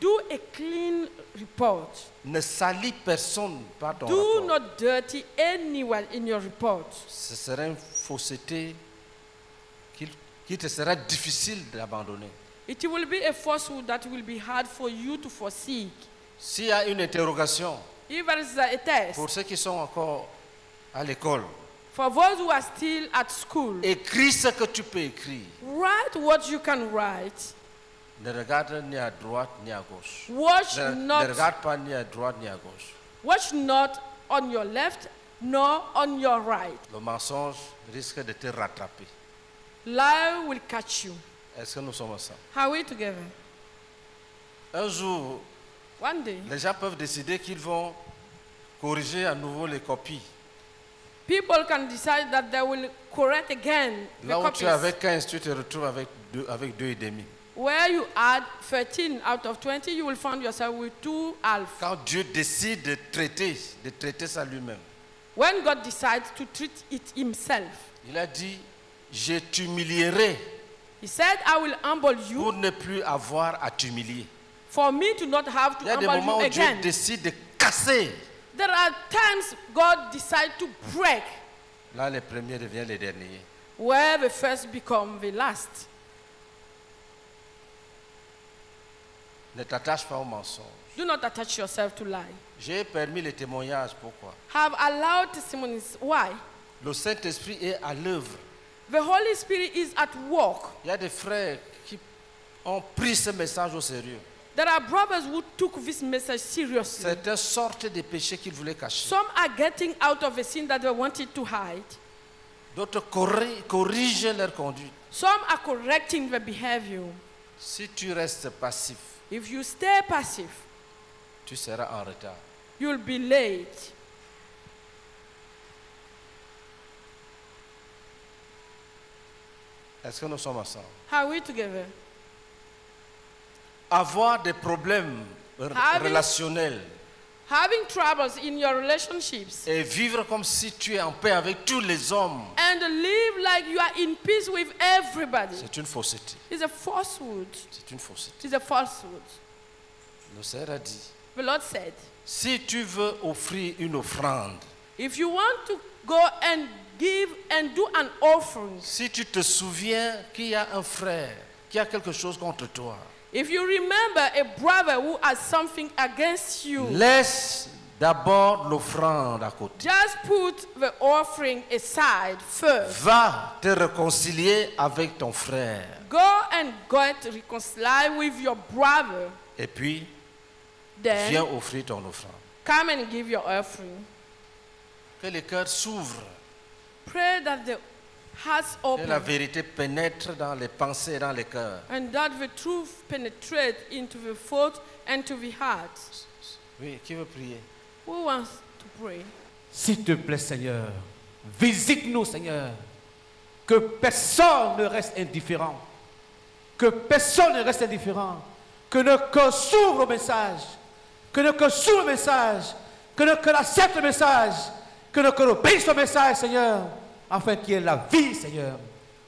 Do a clean report. Ne salis personne par ton Do rapport. not dirty anyone in your report. Ce serait une fausseté qui te sera difficile d'abandonner. It will be a falsehood that will be hard for you to forsake. S'il y a une interrogation, If there is a test, pour ceux qui sont encore à l'école, for those who are still at school, écris ce que tu peux écrire. write what you can write. Ne regarde ni à droite ni à gauche. Watch Ne not, regarde pas ni à droite ni à gauche. watch not on your left nor on your right. Le mensonge risque de te rattraper. Lie will catch you. Est-ce que nous sommes ensemble? Are we together? Un jour, One day, les gens peuvent décider qu'ils vont corriger à nouveau les copies. people can decide that they will correct again the Là où tu copies. es avec 15, tu te retrouves avec 2,5. Where you add 13 out of 20, you will find yourself with 2 half. Quand Dieu décide de traiter ça lui-même, When God decides to treat it himself, il a dit, je t'humilierai he said, I will humble you pour ne plus avoir à t'humilier. for me to not have to Il y a des humble moments you où Dieu again. décide de casser. There are times God decides to break, Là, les premiers deviennent les derniers. where the first become the last. Ne t'attache pas au mensonge. Do not attach yourself to lie. J'ai permis les témoignages. Pourquoi? Have allowed testimonies. Why? Le Saint-Esprit est à l'œuvre. The Holy Spirit is at work. Il y a des frères qui ont pris ce message au sérieux. There are brothers who took this message seriously. Certains sortent des péchés qu'ils voulaient cacher. Some are getting out of the sin that they wanted to hide. D'autres corrigent leur conduite. Some are correcting the behavior. Si tu restes passif, If you stay passive, tu seras en retard. you'll be late. Est-ce que nous sommes ensemble? Are we together? Avoir des problèmes relationnels Having troubles in your relationships et vivre comme si tu es en paix avec tous les hommes, and live like you are in peace with everybody c'est une fausseté. is a falsehood. C'est une fausseté. It is a falsehood. Le Seigneur a dit, The Lord said, si tu veux offrir une offrande, if you want to go and give and do an offering, si tu te souviens qu'il y a un frère qui a quelque chose contre toi, if you remember a brother who has something against you, laisse d'abord l'offrande à côté. just put the offering aside first. Va te réconcilier avec ton frère. Go and get reconciled with your brother. Et puis, Then viens offrir ton offrande. come and give your offering. Que le cœur s'ouvre, Pray that the hearts que la open vérité pénètre dans les pensées et dans les cœurs. and that the truth penetrate into the thought and to the heart. Oui, qui veut prier? Who wants to pray? S'il te plaît, Seigneur, visite-nous, Seigneur. Que personne ne reste indifférent. Que personne ne reste indifférent. Que nos cœurs s'ouvrent au message. Que nos cœurs s'ouvrent au message. Que nos cœurs acceptent le message. Que nos cœurs obéissent au message, Seigneur. Afin qu'il y ait la vie, Seigneur.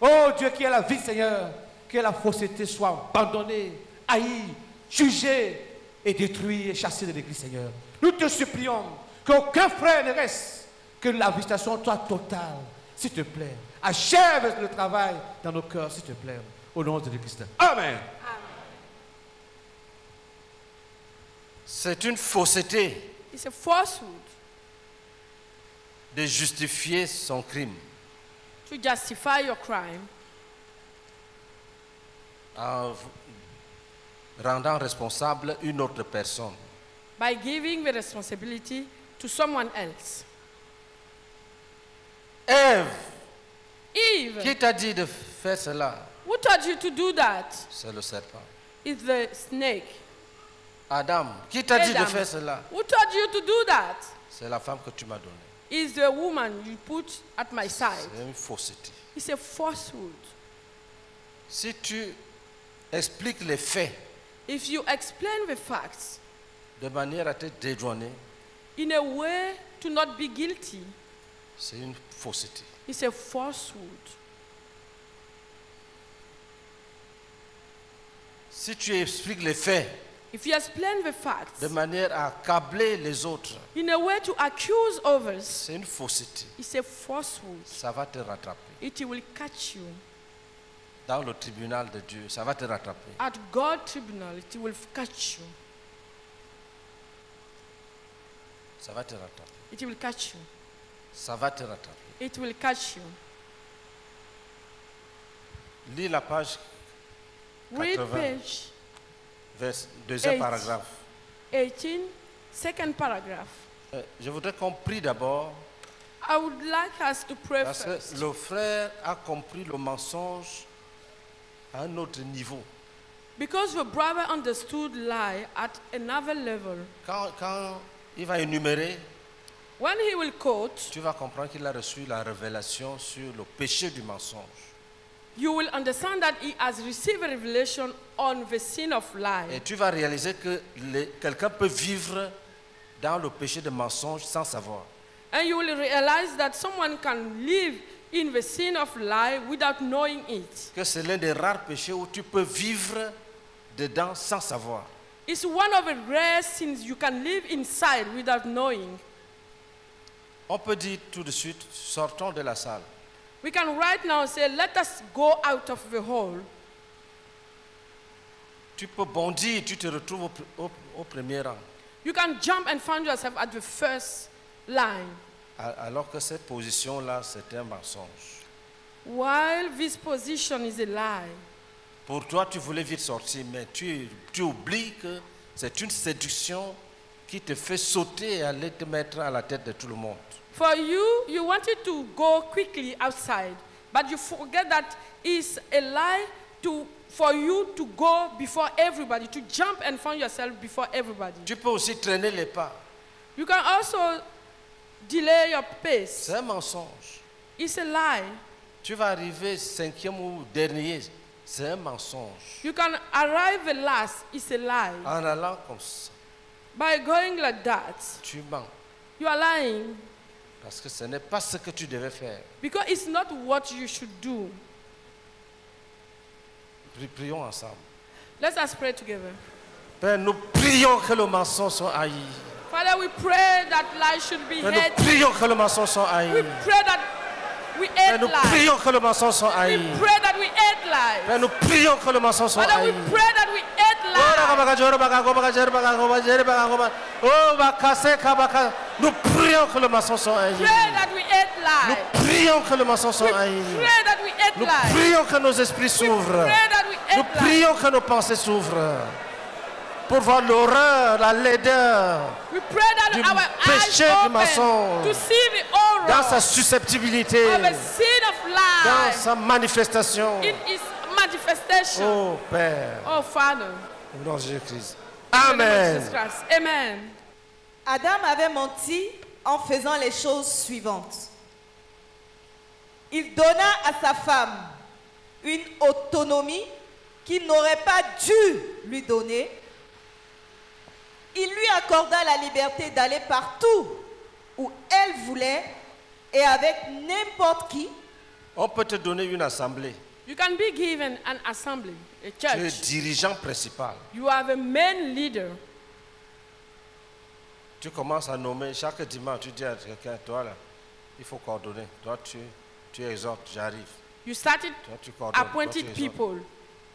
Oh Dieu, qu'il y ait la vie, Seigneur. Que la fausseté soit abandonnée, haïe, jugée et détruite et chassée de l'Église, Seigneur. Nous te supplions qu'aucun frère ne reste. Que la visitation soit totale. S'il te plaît, achève le travail dans nos cœurs, s'il te plaît. Au nom de Christ. Amen. C'est une fausseté It's a falsehood de justifier son crime to justify your crime en rendant responsable une autre personne. by giving the responsibility to someone else. Ève, Eve, qui t'a dit de faire cela? who told you to do that? C'est le serpent. It's the snake. Adam, qui t'a dit de Adam, faire cela? who told you to do that? C'est la femme que tu m'as donnée. Is the woman you put at my side. C'est une fausseté. It's a falsehood. Si tu expliques les faits If you explain the facts de manière à te dédouaner, in a way to not be guilty, c'est une fausseté. it's a falsehood. Si tu expliques les faits if you explain the facts de manière à accabler les autres, in a way to accuse others, c'est une fausseté. it's a falsehood. Ça va te rattraper. It will catch you. Dans le tribunal de Dieu, ça va te rattraper. At God's tribunal, it will catch you. Ça va te rattraper. It will catch you. Ça va te rattraper. It will catch you. Lis la page Read 80, page deuxième 8. paragraphe. 18, second paragraph. Je voudrais qu'on prie d'abord, I would like us to pray parce first. que le frère a compris le mensonge à un autre niveau. Because the brother understood lie at another level. Quand il va énumérer, When he will quote, tu vas comprendre qu'il a reçu la révélation sur le péché du mensonge. you will understand that he has received a revelation on the sin of Et lie. tu vas réaliser que quelqu'un peut vivre dans le péché de mensonge sans savoir. And you will realize that someone can live in the sin of lie without knowing it. Que c'est l'un des rares péchés où tu peux vivre dedans sans savoir. It's one of the rare sins you can live inside without knowing. On peut dire tout de suite, sortons de la salle. We can right now say, let us go out of the hall. Tu peux bondir, tu te retrouves au premier rang. You can jump and find yourself at the first line. Alors que cette position-là, c'est un mensonge. While this position is a lie. Pour toi, tu voulais vite sortir, mais tu oublies que c'est une séduction qui te fait sauter et aller te mettre à la tête de tout le monde. For you, you wanted to go quickly outside, but you forget that it's a lie for you to go before everybody, to jump and find yourself before everybody. Tu peux aussi traîner les pas. You can also delay your pace. C'est un mensonge. It's a lie. Tu vas arriver cinquième ou dernier. C'est un mensonge. You can arrive the last. It's a lie. En allant comme ça, By going like that, tu mens. you are lying Parce que ce n'est pas ce que tu devais faire. because it's not what you should do. Prions ensemble. Let us pray together. Père, nous prions que le mensonge soit haï. Father, we pray that lie should be Père, nous hated. prions que le mensonge soit haï. We pray that we Père, hate nous lies. prions que le mensonge soit We haï. pray that we hate lies. Père, nous prions que le mensonge soit Father, we haï. pray that we hate lies. Nous prions que le mensonge soit haï. Pray that we hate Nous lies. prions que le mensonge soit haï. Pray that we hate Nous lies. prions que nos esprits s'ouvrent. Pray that we Nous hate lies. prions que nos pensées s'ouvrent. Pour voir l'horreur, la laideur We pray that du our péché eyes du open mensonge. to see the horror dans sa susceptibilité, of a sin of dans lies sa manifestation. in its manifestation. Oh Père, Oh Father. au nom de Jésus-Christ. in the name of Amen. Jesus Christ. Amen. Adam avait menti en faisant les choses suivantes. Il donna à sa femme une autonomie qu'il n'aurait pas dû lui donner. Il lui accorda la liberté d'aller partout où elle voulait et avec n'importe qui. On peut te donner une assemblée. You can be given an assembly, a Tu es church. dirigeant principal. You are the main leader. Tu commences à nommer chaque dimanche. Tu dis à quelqu'un, toi là, il faut coordonner. Toi, tu exhortes, j'arrive. You started Toi, tu coordonnes. Toi, tu appointed exhortes. people.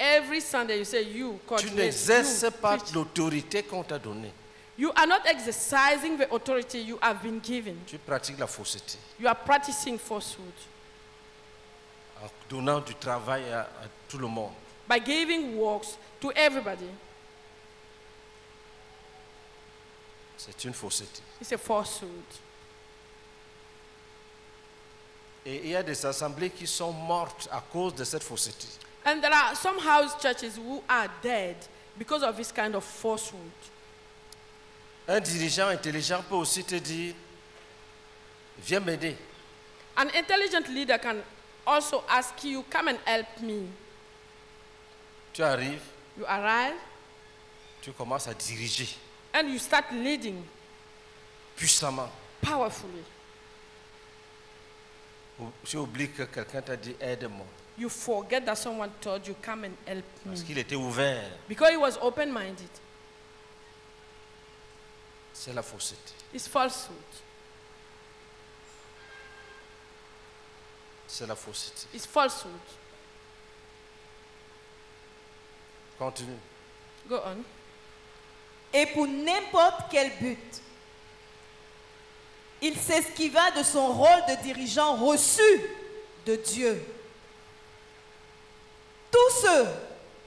Every Sunday you say you Tu coordinate. n'exerces you pas preach. l'autorité qu'on t'a donnée. You are not exercising the authority you have been given. Tu pratiques la fausseté You are practicing falsehood en donnant du travail à tout le monde. by giving works to everybody. C'est une fausseté. It's a falsehood. Et il y a des assemblées qui sont mortes à cause de cette fausseté. And there are some house churches who are dead because of this kind of falsehood. Un dirigeant intelligent peut aussi te dire, viens m'aider. An intelligent leader can also ask you, come and help me. Tu arrives, You arrive tu commences à diriger and you start leading puissamment. powerfully. Tu oublies que quelqu'un t'a dit, aide-moi. You forget that someone told you, come and help Parce me. qu'il était ouvert. Because he was open-minded. C'est la fausseté. It's falsehood. C'est la fausseté. It's falsehood. Continue. Go on. Et pour n'importe quel but, il s'esquiva de son rôle de dirigeant reçu de Dieu. Tous ceux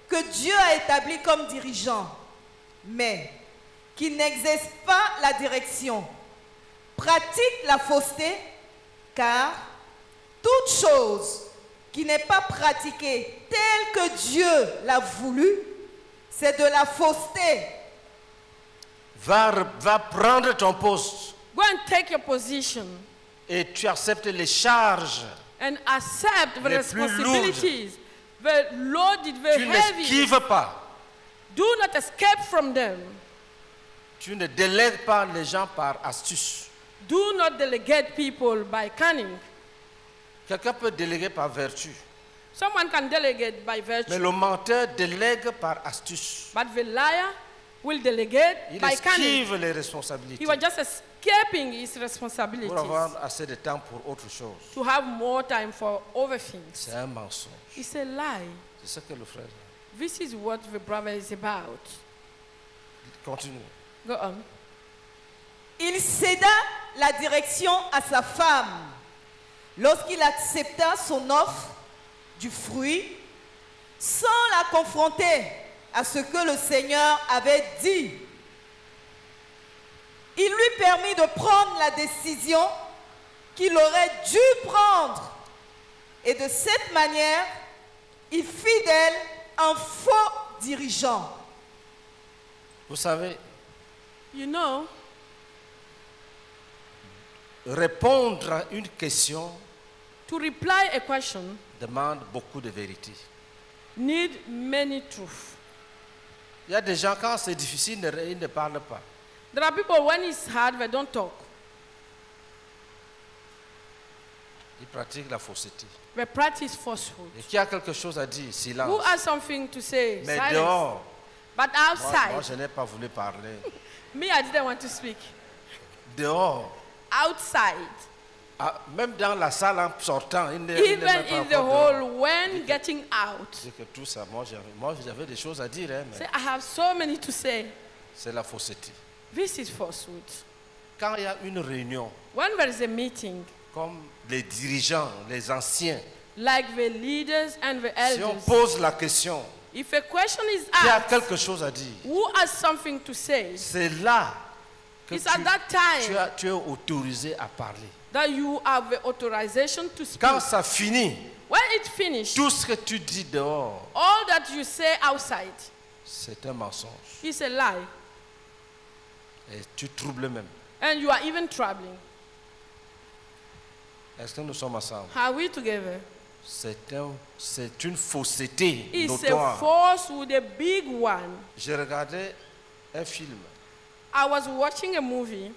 que Dieu a établis comme dirigeants, mais qui n'exercent pas la direction, pratiquent la fausseté, car toute chose qui n'est pas pratiquée telle que Dieu l'a voulu, c'est de la fausseté. Va prendre ton poste Go and take your position et tu acceptes les charges. and accept the Les plus responsibilities. Very loaded, very Tu heavy. n'esquives pas. Do not escape from them. Tu ne délègues pas les gens par astuce. Do not delegate people by cunning. Quelqu'un peut déléguer par vertu, Someone can delegate by mais virtue, le menteur délègue par astuce. but the liar will delegate Il by cunning. esquive les responsabilités He was just escaping his pour responsibilities avoir assez de temps pour autre chose. to have more time for other things. C'est un mensonge. It's a lie. C'est ce que le frère dit. This is what the brother is about. Continue. Go on. Il céda la direction à sa femme lorsqu'il accepta son offre du fruit sans la confronter à ce que le Seigneur avait dit. Il lui permit de prendre la décision qu'il aurait dû prendre. Et de cette manière, il fit d'elle un faux dirigeant. Vous savez, You know, répondre à une question to reply a question demande beaucoup de vérité. need many truths. Il y a des gens, quand c'est difficile, ils ne parlent pas. There are people, when it's hard, they don't talk. Ils pratiquent la fausseté. They practice falsehood. Et qui a quelque chose à dire, Who silence. has something to say? Mais Silence. dehors, But moi, outside, je n'ai pas voulu parler. me, I didn't want to speak. Dehors, Outside, même dans la salle en sortant, il n'est even même pas in the encore dehors. hall, when getting out, C'est que tout ça, moi j'avais des choses à dire, hein, mais say, I have so many to say. c'est la fausseté. This is falsehood. Quand il y a une réunion, When there is a meeting, comme les dirigeants, les anciens, like the leaders and the si on elders, pose la question, if a question is il y a asked, quelque chose à dire. who has something to say, C'est là que it's at that time tu es autorisé à parler. that you have the authorization to speak. Quand ça finit, When it's finished, tout ce que tu dis dehors, all that you say outside c'est un mensonge. is a lie, Et tu troubles même. and you are even troubling. Est-ce que nous sommes ensemble? Are we together? C'est une fausseté It's a notoire. falsehood, a big one. J'ai regardé un film. I was watching a movie.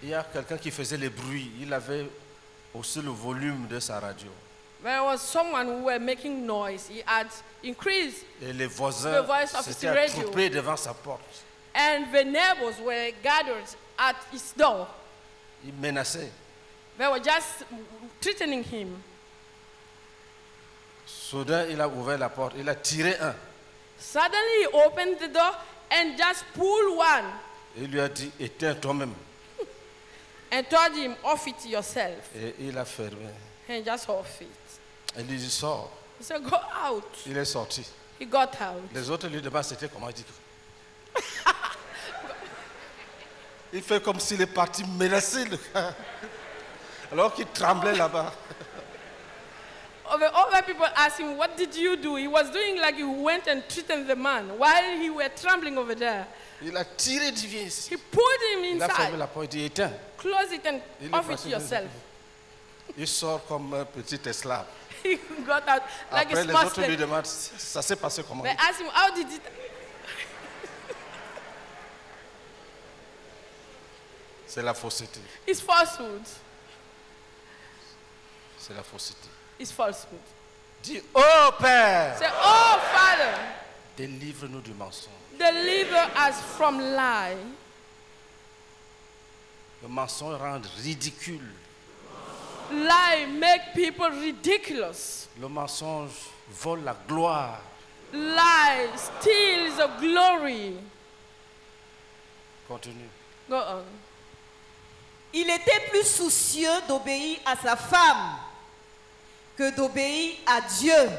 Il y a quelqu'un qui faisait les bruits. Il avait aussi le volume de sa radio. There was someone who were making noise. He had increased, Et les voisins The voice of s'étaient the radio. attroupés devant sa porte. and the neighbors were gathered at his door. Ils menaçaient. They were just threatening him. Soudain, il a ouvert la porte. Il a tiré un. Suddenly, he opened the door and just pulled one Il lui a dit, éteins toi-même. and told him, off it yourself. Et il a fermé. And just off it. Il lui dit, sors. He said, go out. Il est sorti. He got out. Les autres lui demandent c'était comment. Il dit. Il fait comme s'il est parti menacer le gars. Alors qu'il tremblait là-bas. The other people asked him, what did you do? He was doing like he went and threatened the man while he were trembling over there. Il a tiré du vieux ici. He pulled him Il a fermé inside. la porte. Il dit éteins. Close it and Il est off it parti. yourself. Il sort comme un petit esclave. He got out like Après, a les small autres lui slave. demandent ça s'est passé comment. They asked him, how did it? C'est la fausseté. It's falsehood. C'est la fausseté. It's falsehood. Dis, oh Père, Say, oh, Father, délivre-nous du mensonge. Deliver us from lie. Le mensonge rend ridicule. Lie make people ridiculous. Le mensonge vole la gloire. Lie steals the glory. Continue. Go on. Il était plus soucieux d'obéir à sa femme que d'obéir à Dieu.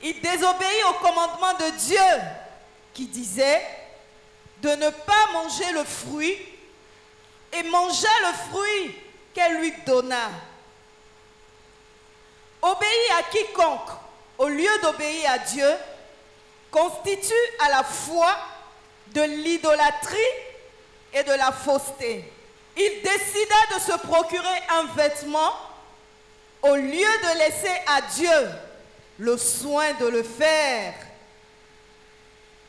Il désobéit au commandement de Dieu qui disait de ne pas manger le fruit et mangea le fruit qu'elle lui donna. Obéir à quiconque au lieu d'obéir à Dieu constitue à la fois de l'idolâtrie et de la fausseté. Il décida de se procurer un vêtement au lieu de laisser à Dieu le soin de le faire.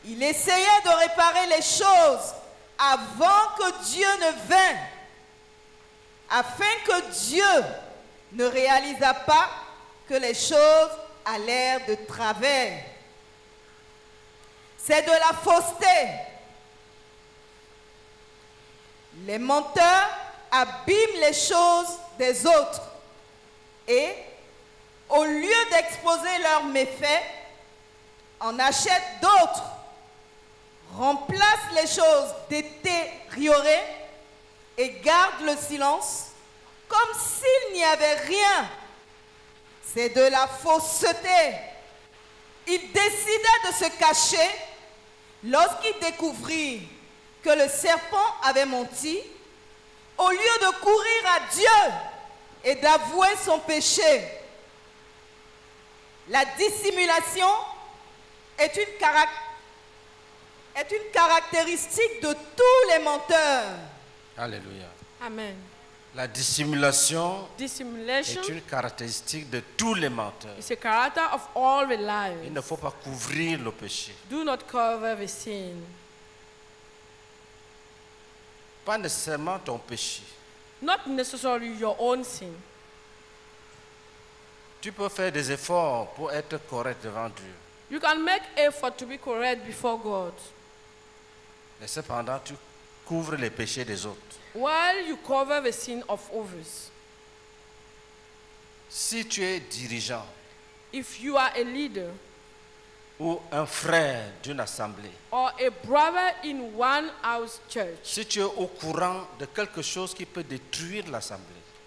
Il essayait de réparer les choses avant que Dieu ne vînt, afin que Dieu ne réalisât pas que les choses allèrent de travers. C'est de la fausseté. Les menteurs abîment les choses des autres et, au lieu d'exposer leurs méfaits, en achètent d'autres, remplacent les choses détériorées et gardent le silence comme s'il n'y avait rien. C'est de la fausseté. Il décida de se cacher lorsqu'il découvrit que le serpent avait menti. Au lieu de courir à Dieu et d'avouer son péché. La dissimulation est une caractéristique de tous les menteurs. Alléluia. Amen. La dissimulation Dissimulation est une caractéristique de tous les menteurs. is a character of all the Il liars. ne faut pas couvrir le péché. Do not cover the sin. Pas nécessairement ton péché. Not necessarily your own sin. Tu peux faire des efforts pour être correct devant Dieu. You can make effort to be correct before God, Mais cependant, tu couvres les péchés des autres. while you cover the sin of others. Si tu es dirigeant If you are a leader ou un frère d'une assemblée, or a brother in one house church, si tu es au courant de quelque chose qui peut détruire l'assemblée,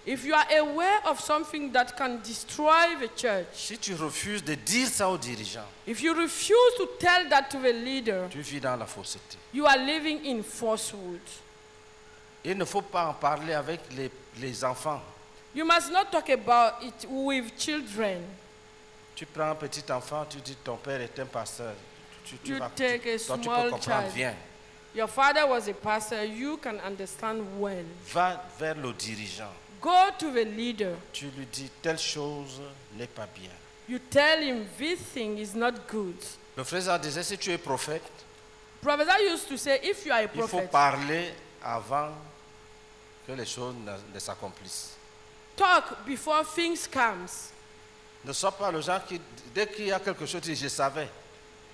if you are aware of something that can destroy the church, si tu refuses de dire ça aux dirigeants, if you refuse to tell that to the leader, tu vis dans la fausseté. you are living in falsehood. Il ne faut pas en parler avec les enfants. You must not talk about it with children. Tu prends un petit enfant, tu dis ton père est un pasteur. You take a Toi, tu peux small comprendre, child. viens. Your father was a pastor, you can understand well. Va vers le dirigeant. Go to the leader. Tu lui dis telle chose n'est pas bien. You tell him this thing is not good. Le frère disait si tu es prophète, Professor used to say, if you are a il faut prophet, parler avant que les choses ne s'accomplissent. talk before things comes. Ne sois pas le genre qui, dès qu'il y a quelque chose, tu dis je savais.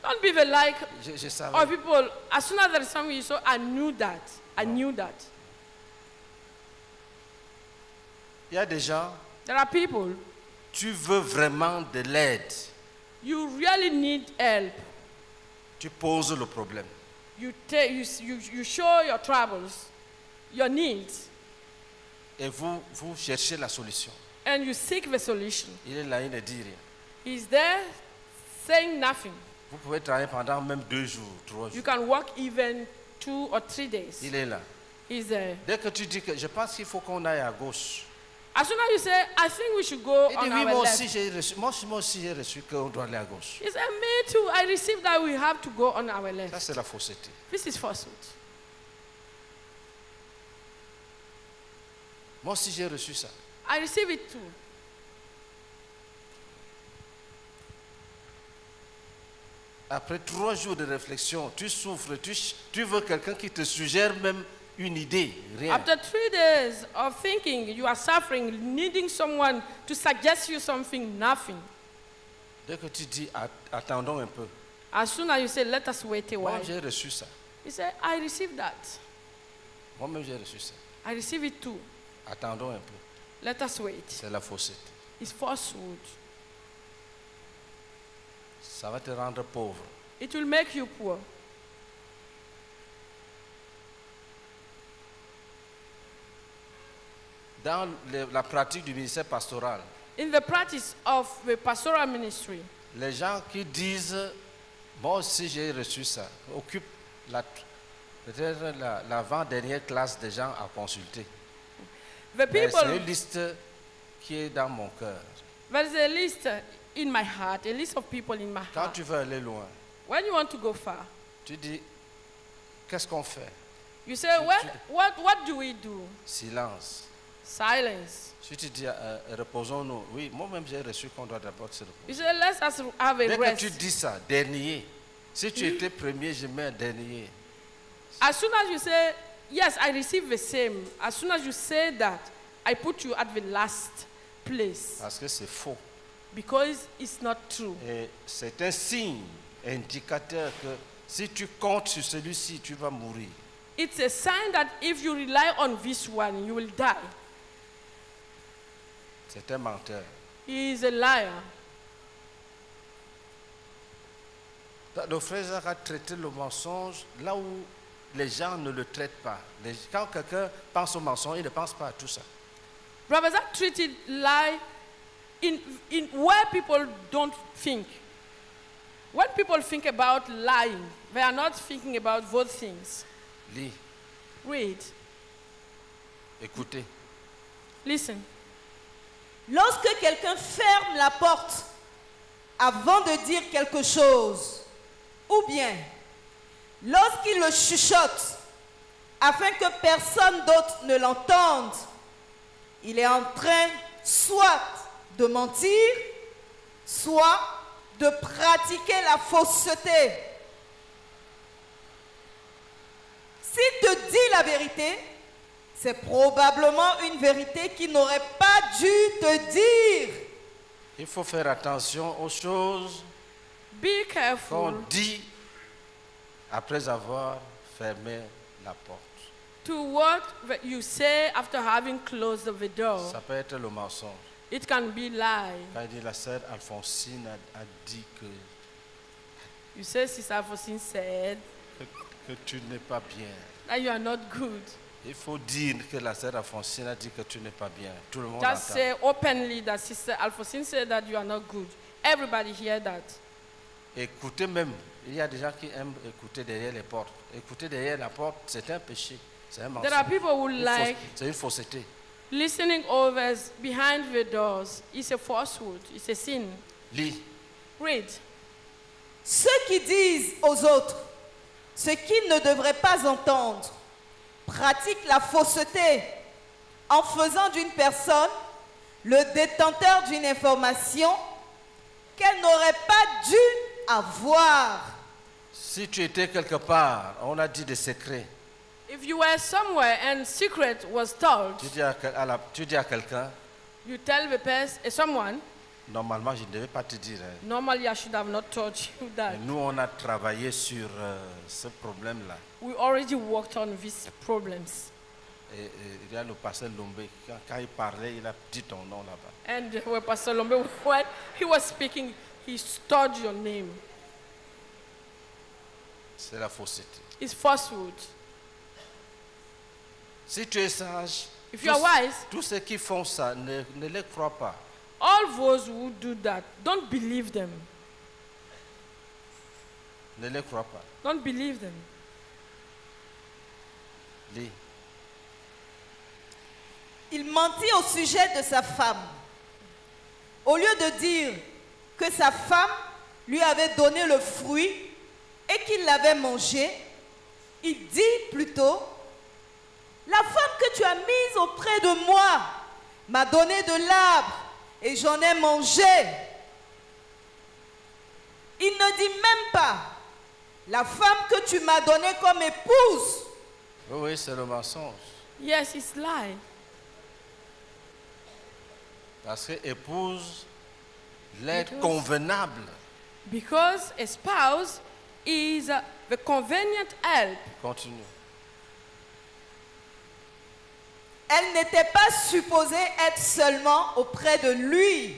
Don't be the like Je savais. of people. As soon as there is something you say, I knew that. I knew that. Il y a des gens, There are people, tu veux vraiment de l'aide. you really need help. Tu poses le problème. You show your troubles, your needs, Et vous cherchez la solution. and you seek the solution. Il est là, il ne dit rien. He's there saying nothing. Vous pouvez travailler pendant même 2 jours, 3 You jours. can work even 2 or 3 days. Il est là. He's there. Dès que tu dis que je pense qu'il faut qu'on aille à gauche. As soon as you say, I think we should go Il on dit oui, our moi left. aussi j'ai reçu, moi aussi j'ai reçu qu'on doit aller à gauche. He said, me too. I received that we have to go on our Ça left. c'est la fausseté. This is falsehood. Moi aussi j'ai reçu ça. I receive it too. Après 3 jours de réflexion, tu souffres, tu veux quelqu'un qui te suggère même une idée, rien. After 3 days of thinking, you are suffering, needing someone to suggest you something, nothing. Dès que tu dis attendons un peu, As soon as you say, let us wait a Moi, while, j'ai reçu ça. he said, I received that. Moi-même, j'ai reçu ça. I receive it too. Attendons un peu. Let us wait. C'est la fausseté. It's falsehood. Ça va te rendre pauvre. It will make you poor. Dans la pratique du ministère pastoral, In the practice of the pastoral ministry, les gens qui disent, moi aussi j'ai reçu ça, occupent peut-être l'avant-dernière classe des gens à consulter. the Mais c'est people, une liste qui est dans mon cœur. there's a list in my heart, a list of people in my Quand heart. tu veux aller loin, When you want to go far, tu dis, qu'est-ce qu'on fait? you say, what do we do? Silence. Silence. Si tu dis, reposons-nous, oui, moi-même j'ai reçu qu'on doit d'abord se reposer. You say, let us have a Dès que rest. tu dis ça, dernier, si tu étais premier, je mets un dernier. As soon as you say, yes, I receive the same, as soon as you say that, I put you at the last place Parce que c'est faux. because it's not true. Et c'est un signe indicateur que si tu comptes sur celui-ci, tu vas mourir. It's a sign that if you rely on this one, you will die. C'est un menteur. He is a liar. Le frère Jacques a traité le mensonge là où les gens ne le traitent pas. Quand quelqu'un pense au mensonge, il ne pense pas à tout ça. Brothers are treated lie in where people don't think. When people think about lying, they are not thinking about those things. Lis, Read. écoutez. Listen. Lorsque quelqu'un ferme la porte avant de dire quelque chose, ou bien lorsqu'il le chuchote afin que personne d'autre ne l'entende, il est en train soit de mentir, soit de pratiquer la fausseté. S'il te dit la vérité, c'est probablement une vérité qu'il n'aurait pas dû te dire. Il faut faire attention aux choses Be qu'on careful dit après avoir fermé la porte. to what that you say after having closed the door. Ça peut être le mensonge. It can be lie. Quand il dit la sœur Alphonsine a dit que You say Sister Alphonsine said tu n'es pas bien. that you are not good. Il faut dire que la sœur Alphonsine a dit que tu n'es pas bien. Tout le monde Just entend. say openly that Sister Alphonsine said that you are not good. Everybody hear that. Écoutez même. Il y a des gens qui aiment écouter derrière les portes. Écouter derrière la porte, c'est un péché. C'est un mensonge. There are people who like C'est une fausseté. listening others behind the doors. It's a falsehood. It's a sin. Lis. Read. Ceux qui disent aux autres ce qu'ils ne devraient pas entendre pratiquent la fausseté en faisant d'une personne le détenteur d'une information qu'elle n'aurait pas dû avoir. Si tu étais quelque part, on a dit des secrets. If you were somewhere and secret was told, Tu dis à quelqu'un, you tell the person, someone, normalement je ne devais pas te dire. Hein. normally I should have not told you that. Mais nous, on a travaillé sur ce problème-là. We already worked on these problems. Et il y a le pasteur Lombé, quand il parlait, il a dit ton nom là-bas. And when Pastor Lombe, when he was speaking, he stored your name. C'est la fausseté. It's falsehood. Si tu es sage, If you are wise, tous ceux qui font ça, ne les crois pas. all those who do that, don't believe them. Ne les crois pas. Don't believe them. Lis. Il mentit au sujet de sa femme. Au lieu de dire que sa femme lui avait donné le fruit et qu'il l'avait mangé, il dit plutôt: la femme que tu as mise auprès de moi m'a donné de l'arbre et j'en ai mangé. Il ne dit même pas: la femme que tu m'as donnée comme épouse. Oui, c'est le mensonge. Yes, it's lie. Parce que épouse, l'aide Because- convenable, Because a spouse is the convenient help. Continue. Elle n'était pas supposée être seulement auprès de lui.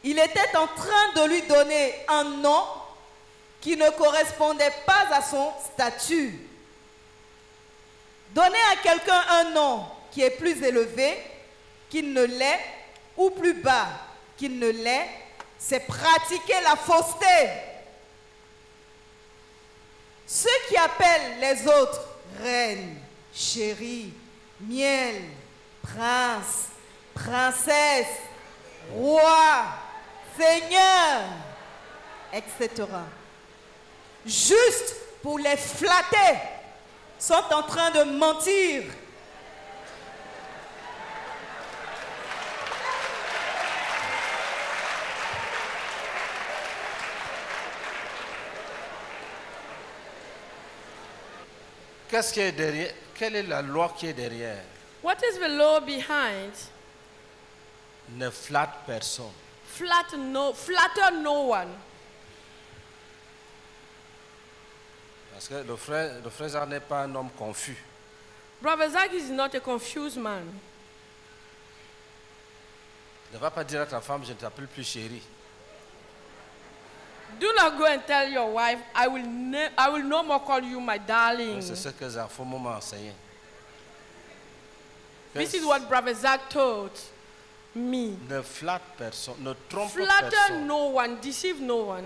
Il était en train de lui donner un nom qui ne correspondait pas à son statut. Donner à quelqu'un un nom qui est plus élevé qu'il ne l'est ou plus bas qu'il ne l'est, c'est pratiquer la fausseté. Ceux qui appellent les autres reine, chérie, miel, prince, princesse, roi, seigneur, etc. Juste pour les flatter, sont en train de mentir. Qu'est-ce qui est derrière? Quelle est la loi qui est derrière? What is the law behind? Ne flatte personne. Flatter no one. Parce que le frère Zach n'est pas un homme confus. Brother Zach is not a confused man. Ne va pas dire à ta femme, je ne t'appelle plus chérie. Do not go and tell your wife, I will no more call you my darling. C'est ce que Zach Fomo m'a enseigné. This is what Brother Zach taught me. Ne flatte personne, ne trompe Flatter personne. no one, deceive no one.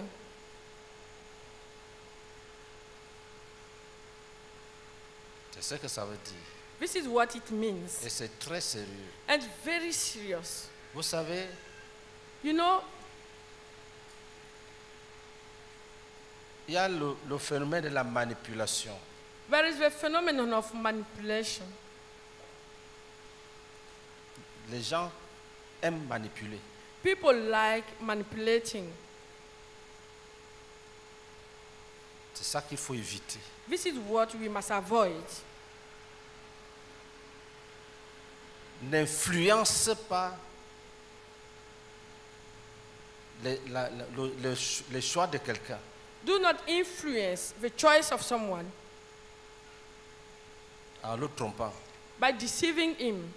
C'est ce que ça veut dire. This is what it means. Et c'est très sérieux. And very serious. Vous savez, You know, il y a le phénomène de la manipulation. there is the phenomenon of manipulation. Les gens aiment manipuler. People like manipulating. C'est ça qu'il faut éviter. This is what we must avoid. N'influence pas le choix de quelqu'un. Do not influence the choice of someone En le trompant. by deceiving him.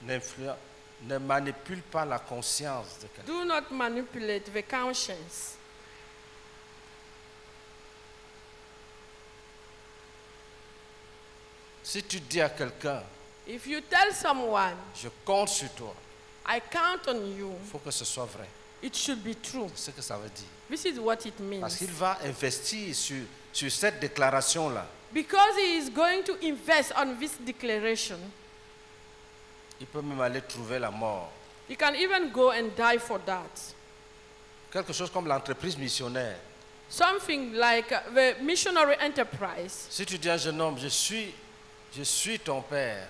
Ne manipule pas la conscience de quelqu'un. Do not manipulate the conscience. Si tu dis à quelqu'un, If you tell someone, je compte sur toi, I count on you, il faut que ce soit vrai. it should be true. C'est ce que ça veut dire. This is what it Parce means. qu'il va investir sur cette déclaration-là. Because he is going to invest on this declaration. Il peut même aller trouver la mort. He can even go and die for that. Quelque chose comme l'entreprise missionnaire. Something like the missionary enterprise. Si tu dis à un jeune homme, je suis ton père,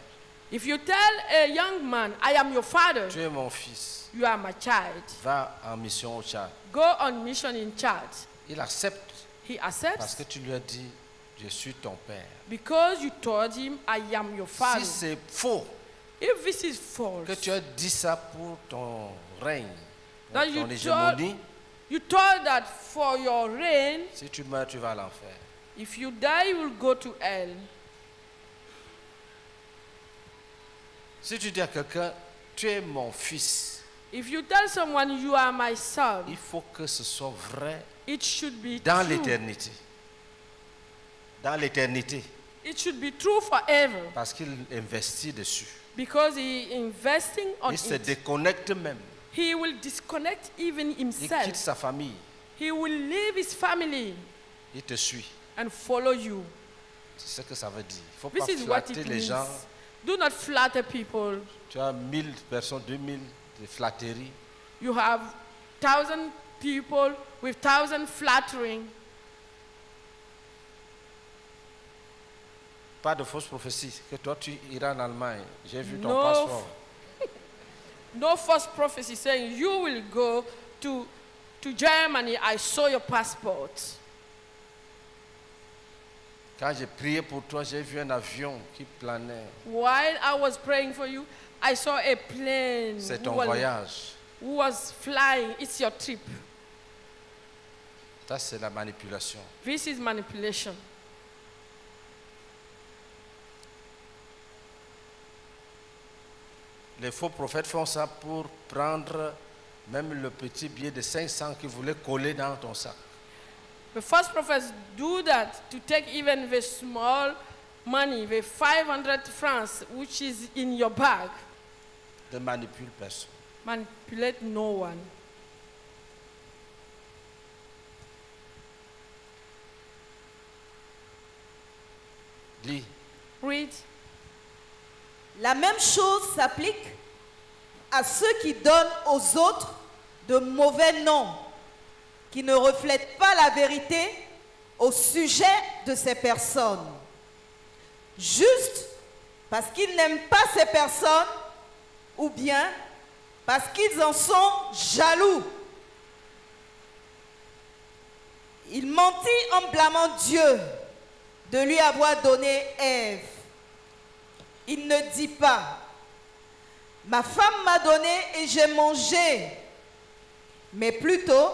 If you tell a young man, I am your father, tu es mon fils, you are my child, va en mission au Tchad. go on mission in Chad. Il accepte He parce accepts que tu lui as dit, je suis ton père. because you told him, I am your father. Si c'est faux, If this is false, que tu as dit ça pour ton règne, pour that ton you told, hégémonie, you told that for your reign, si tu meurs, tu vas à l'enfer. if you die, you will go to hell. Si tu dis à quelqu'un, tu es mon fils, If you tell someone you are my son, il faut que ce soit vrai it should be dans true. l'éternité. Dans l'éternité, It should be true forever parce qu'il investit dessus. because he is investing on Il se it. déconnecte même. He will disconnect even Il quitte himself. sa famille. He will leave his family Il te suit. and follow you. C'est ce que ça veut dire. Il ne faut This pas is what flatter it les means. gens. Do not flatter people. Tu as 1000 personnes, 2000 de flatteries. You have 1,000 people with 1,000 flattering. Pas de fausses prophéties. Que toi, tu iras en Allemagne. J'ai vu ton No. passeport. No false prophecy saying you will go to Germany. I saw your passport. Quand j'ai prié pour toi, j'ai vu un avion qui planait. While I was praying for you, I saw a plane C'est ton voyage. who was flying. It's your trip. Ça, c'est la manipulation. This is manipulation. Les faux prophètes font ça pour prendre même le petit billet de 500 qu'ils voulaient coller dans ton sac. The false prophets do that to take even the small money, the 500 francs, which is in your bag. Ne manipule personne. Manipulate no one. Lis. Read. La même chose s'applique à ceux qui donnent aux autres de mauvais noms, qui ne reflètent pas la vérité au sujet de ces personnes. Juste parce qu'ils n'aiment pas ces personnes ou bien parce qu'ils en sont jaloux. Il mentit en blâmant Dieu de lui avoir donné Ève. Il ne dit pas, ma femme m'a donné et j'ai mangé, mais plutôt,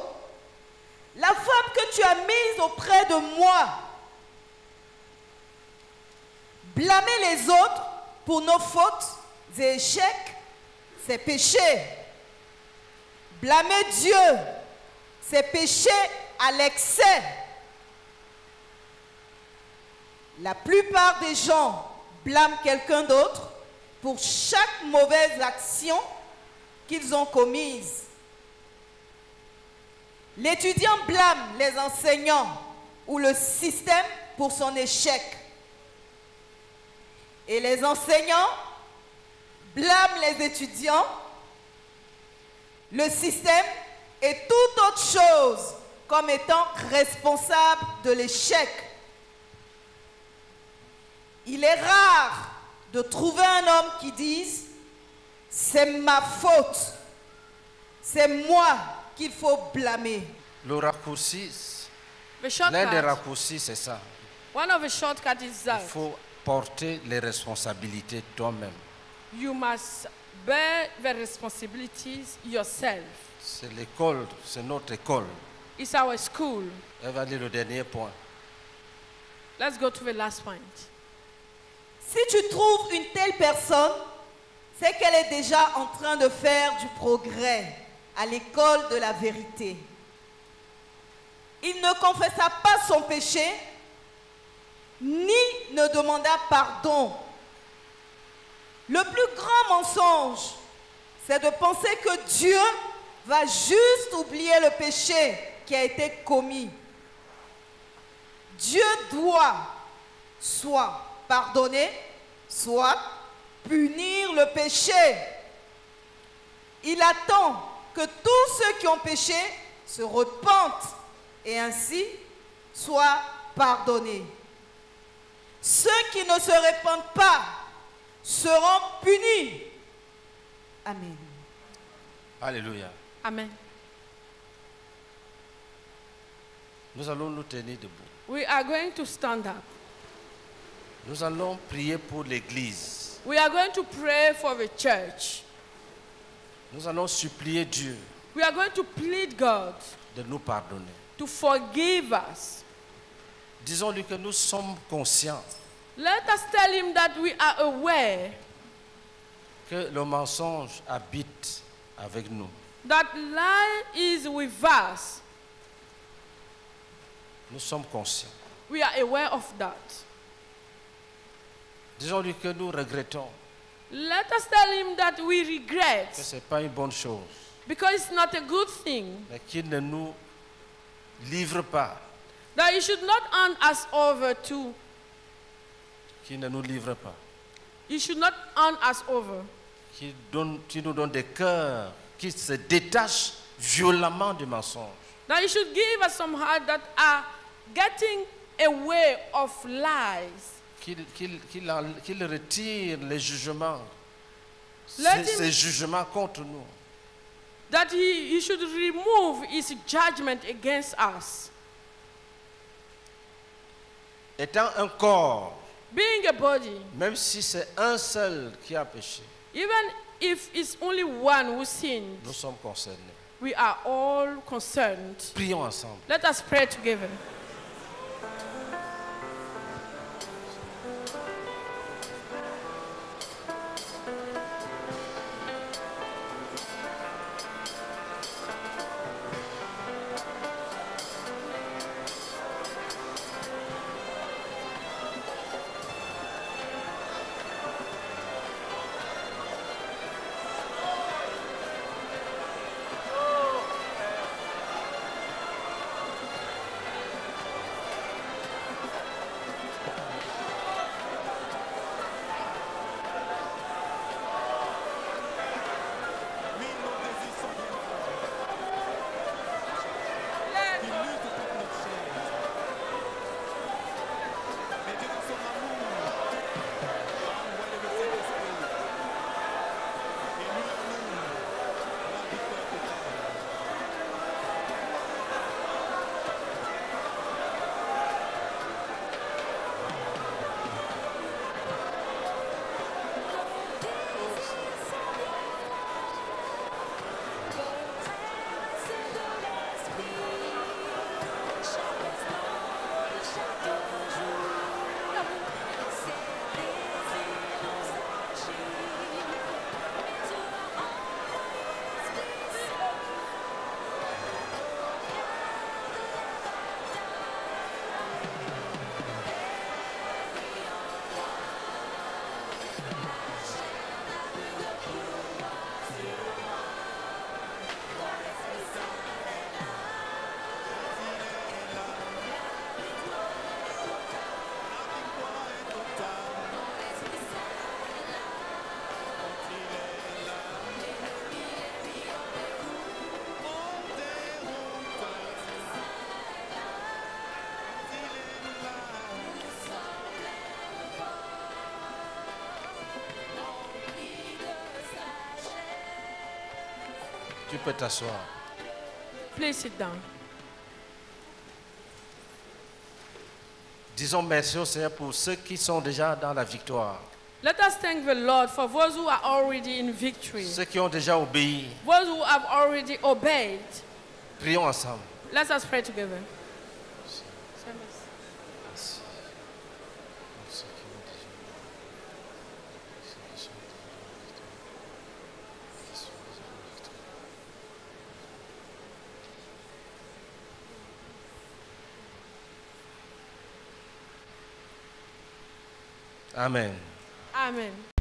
la femme que tu as mise auprès de moi. Blâmer les autres pour nos fautes et échecs, c'est pécher. Blâmer Dieu, c'est pécher à l'excès. La plupart des gens blâment quelqu'un d'autre pour chaque mauvaise action qu'ils ont commise. L'étudiant blâme les enseignants ou le système pour son échec. Et les enseignants blâment les étudiants, le système et toute autre chose comme étant responsable de l'échec. Il est rare de trouver un homme qui dise « c'est ma faute, c'est moi qu'il faut blâmer ». Le raccourci, The l'un des shortcut. raccourcis, c'est ça. One of the shortcuts is Il that faut porter les responsabilités toi-même. you must bear the responsibilities yourself. C'est l'école, c'est notre école. It's our school. Elle va lire le dernier point. Let's go to the last point. Si tu trouves une telle personne, c'est qu'elle est déjà en train de faire du progrès à l'école de la vérité. Il ne confessa pas son péché, ni ne demanda pardon. Le plus grand mensonge, c'est de penser que Dieu va juste oublier le péché qui a été commis. Dieu doit soit pardonner, soit punir le péché. Il attend que tous ceux qui ont péché se repentent et ainsi soient pardonnés. Ceux qui ne se répandent pas seront punis. Amen. Alléluia. Amen. Nous allons nous tenir debout. We are going to stand up. Nous allons prier pour l'Église. We are going to pray for the church. Nous allons supplier Dieu We are going to plead God de nous pardonner. to forgive us. Disons-lui que nous sommes conscients Let us tell him that we are aware que le mensonge habite avec nous. that lie is with us. Nous sommes conscients. We are aware of that. Disons-lui que nous regrettons, Let us tell him that we que regret ce n'est pas une bonne chose, because it's not a good thing. mais qu'il ne nous livre pas, That he should not hand us over to, qu'il ne nous livre pas, he should not hand us over. qu'il nous donne des cœurs qui se détachent violemment du mensonge. That he should give us some heart that are getting away of lies. Qu'il retire les jugements, Let ces him- jugements contre nous. That he should remove his judgment against us. Étant un corps, being a body, même si c'est un seul qui a péché, even if it's only one who sinned, nous sommes concernés. we are all concerned. Prions ensemble. Let us pray together. Tu peux t'asseoir. Please sit down. Disons merci au Seigneur pour ceux qui sont déjà dans la victoire. Let us thank the Lord for those who are already in victory, Ceux qui ont déjà obéi. those who have already obeyed. Prions ensemble. Let us pray together. Amen. Amen.